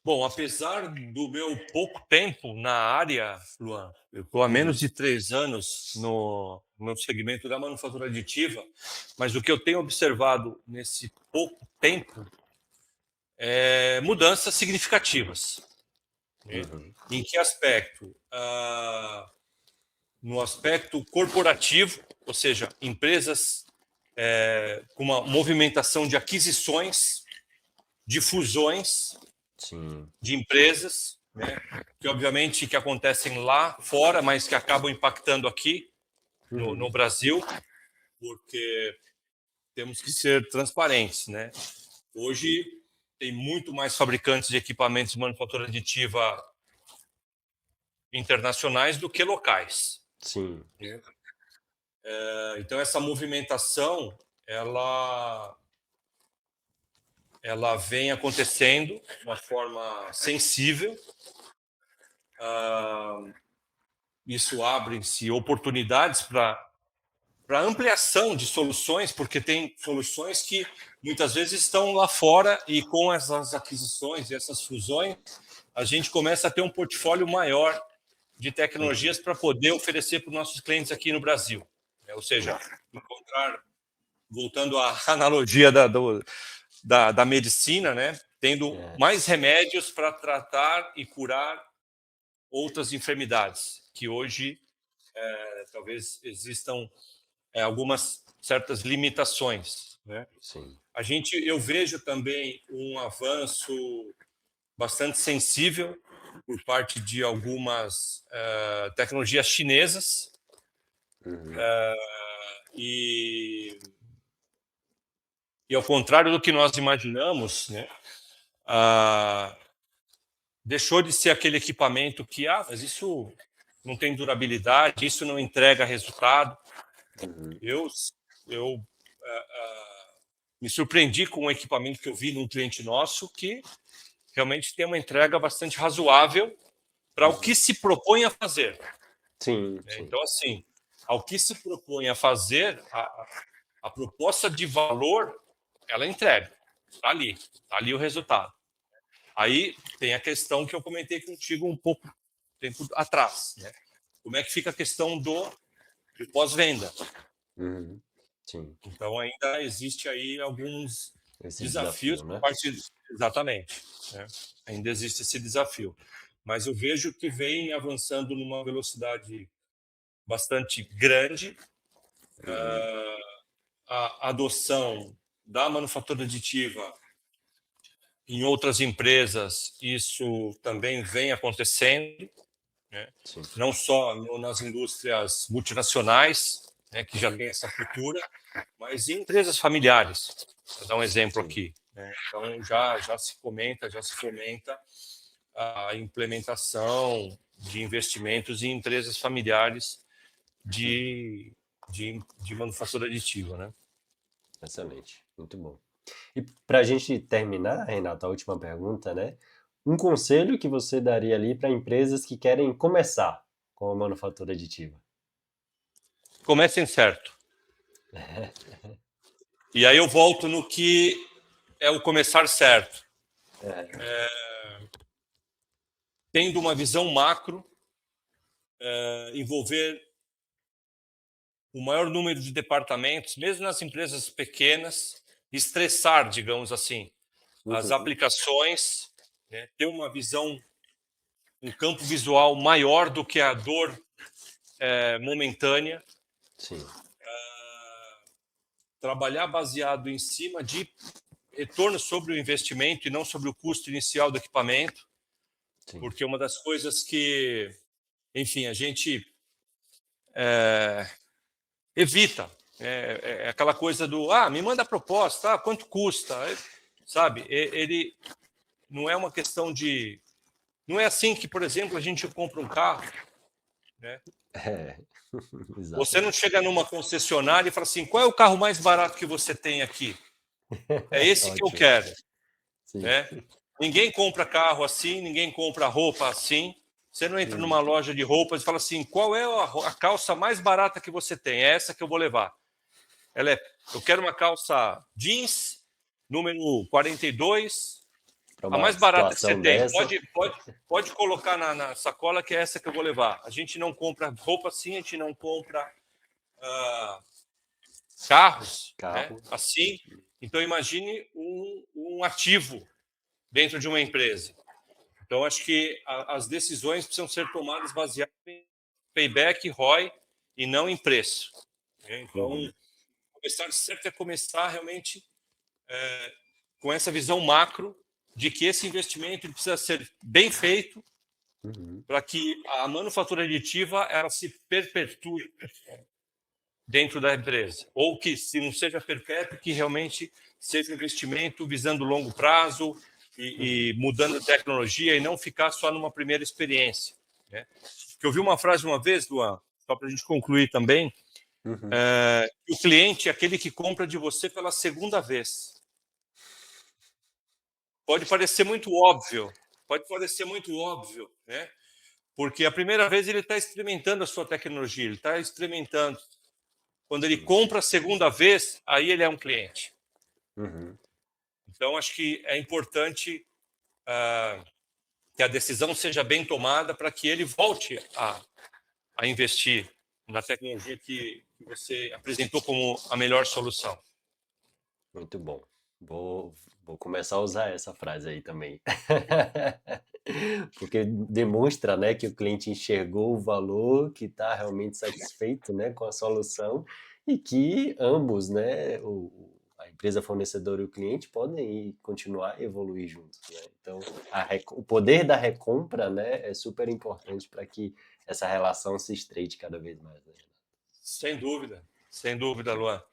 Bom, apesar do meu pouco tempo na área, Luan, eu estou há menos Uhum. de 3 anos no segmento da manufatura aditiva, mas o que eu tenho observado nesse pouco tempo é mudanças significativas. Né? Uhum. Em que aspecto? No aspecto corporativo, ou seja, empresas com uma movimentação de aquisições, de fusões Sim. de empresas, né, que obviamente que acontecem lá fora, mas que acabam impactando aqui no Uhum. Brasil, porque temos que ser transparentes, né? Hoje tem muito mais fabricantes de equipamentos de manufatura aditiva internacionais do que locais. Sim. Né? Então essa movimentação ela vem acontecendo de uma forma sensível. isso abrem-se oportunidades para ampliação de soluções, porque tem soluções que muitas vezes estão lá fora e com essas aquisições e essas fusões, a gente começa a ter um portfólio maior de tecnologias para poder oferecer para os nossos clientes aqui no Brasil. Ou seja, encontrar, voltando à analogia da medicina, né? Tendo mais remédios para tratar e curar outras enfermidades, que hoje talvez existam algumas certas limitações, né? Sim. Eu vejo também um avanço bastante sensível por parte de algumas tecnologias chinesas, e ao contrário do que nós imaginamos, né, deixou de ser aquele equipamento que, mas isso não tem durabilidade, isso não entrega resultado. Eu me surpreendi com um equipamento que eu vi num cliente nosso que realmente tem uma entrega bastante razoável para o que se propõe a fazer. Sim, sim. Então, assim, ao que se propõe a fazer, a proposta de valor, ela entrega. Está ali o resultado. Aí tem a questão que eu comentei contigo um pouco tempo atrás, né? Como é que fica a questão do pós-venda? Sim. Então, ainda existe aí alguns Esse desafios desafio, por né? parte. Exatamente. Né? Ainda existe esse desafio. Mas eu vejo que vem avançando numa velocidade bastante grande. A adoção da manufatura aditiva em outras empresas, isso também vem acontecendo, né? Não só nas indústrias multinacionais, né, que já tem essa cultura, mas em empresas familiares. Vou dar um exemplo aqui. Né? Então, já se comenta, já se fomenta a implementação de investimentos em empresas familiares de manufatura aditiva. Né? Excelente, muito bom. E para a gente terminar, Renato, a última pergunta, né? Um conselho que você daria ali para empresas que querem começar com a manufatura aditiva? Comecem certo. E aí eu volto no que é o começar certo. Tendo uma visão macro, envolver o maior número de departamentos, mesmo nas empresas pequenas, estressar, digamos assim, as aplicações, né? Ter uma visão, um campo visual maior do que a dor momentânea. Sim. Trabalhar baseado em cima de retorno sobre o investimento e não sobre o custo inicial do equipamento. Sim. Porque uma das coisas que, enfim, a gente evita é aquela coisa do me manda a proposta, quanto custa, sabe? Ele não é uma questão de, não é assim que, por exemplo, a gente compra um carro, né? Você não chega numa concessionária e fala assim, qual é o carro mais barato que você tem aqui? É esse que eu quero. Né? Ninguém compra carro assim, ninguém compra roupa assim. Você não entra numa loja de roupas e fala assim, qual é a calça mais barata que você tem? É essa que eu vou levar. Eu quero uma calça jeans, número 42, a mais barata que você tem. Pode colocar na sacola que é essa que eu vou levar. A gente não compra roupa assim, a gente não compra carros né, assim. Então, imagine um ativo dentro de uma empresa. Então, acho que as decisões precisam ser tomadas baseadas em payback, ROI, e não em preço. Então, começar certo é começar realmente com essa visão macro de que esse investimento precisa ser bem feito para que a manufatura aditiva ela se perpetue dentro da empresa. Ou que, se não seja perpétuo, que realmente seja um investimento visando longo prazo e mudando a tecnologia e não ficar só numa primeira experiência. Né? Eu vi uma frase uma vez, Luan, só para a gente concluir também, o cliente é aquele que compra de você pela segunda vez. Pode parecer muito óbvio, né? Porque a primeira vez ele está experimentando a sua tecnologia, ele está experimentando. Quando ele Uhum. compra a segunda vez, aí ele é um cliente. Uhum. Então, acho que é importante que a decisão seja bem tomada para que ele volte a investir na tecnologia que você apresentou como a melhor solução. Muito bom. Vou, vou começar a usar essa frase aí também. Porque demonstra, né, que o cliente enxergou o valor, que está realmente satisfeito, né, com a solução e que ambos, né, a empresa fornecedora e o cliente podem continuar a evoluir juntos, né? Então, o poder da recompra, né, é super importante para que essa relação se estreite cada vez mais, né? Sem dúvida, Luan.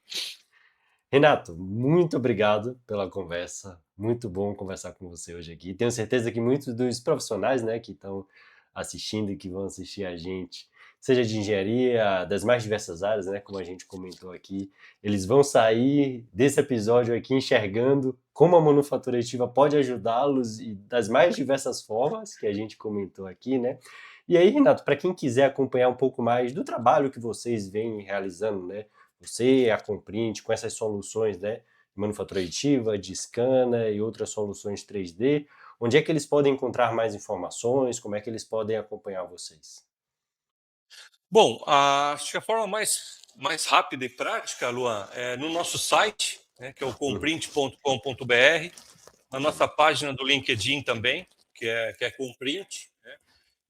Renato, muito obrigado pela conversa. Muito bom conversar com você hoje aqui. Tenho certeza que muitos dos profissionais, né, que estão assistindo e que vão assistir a gente, seja de engenharia, das mais diversas áreas, né, como a gente comentou aqui, eles vão sair desse episódio aqui enxergando como a manufatura aditiva pode ajudá-los e das mais diversas formas que a gente comentou aqui, né? E aí, Renato, para quem quiser acompanhar um pouco mais do trabalho que vocês vêm realizando, né? Você, a Comprint, com essas soluções, né, de manufatura aditiva, de scanner e outras soluções 3D, onde é que eles podem encontrar mais informações? Como é que eles podem acompanhar vocês? Bom, acho que a forma mais rápida e prática, Luan, é no nosso site, né, que é o Uhum, comprint.com.br, na nossa página do LinkedIn também, que é Comprint, né?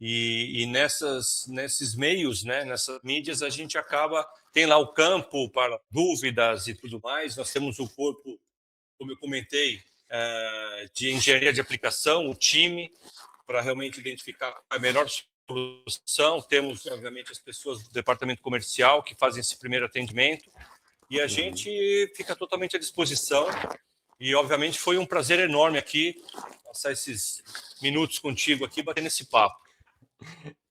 E nesses meios, né, nessas mídias, a gente tem lá o campo para dúvidas e tudo mais. Nós temos o corpo, como eu comentei, de engenharia de aplicação, o time, para realmente identificar a melhor solução. Temos, obviamente, as pessoas do departamento comercial que fazem esse primeiro atendimento. E a uhum. gente fica totalmente à disposição. E, obviamente, foi um prazer enorme aqui passar esses minutos contigo aqui, batendo esse papo.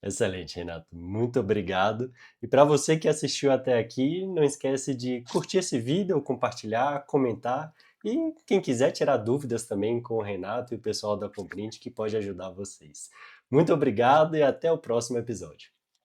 Excelente, Renato. Muito obrigado. E para você que assistiu até aqui, não esquece de curtir esse vídeo, compartilhar, comentar e quem quiser tirar dúvidas também com o Renato e o pessoal da Comprint que pode ajudar vocês. Muito obrigado e até o próximo episódio.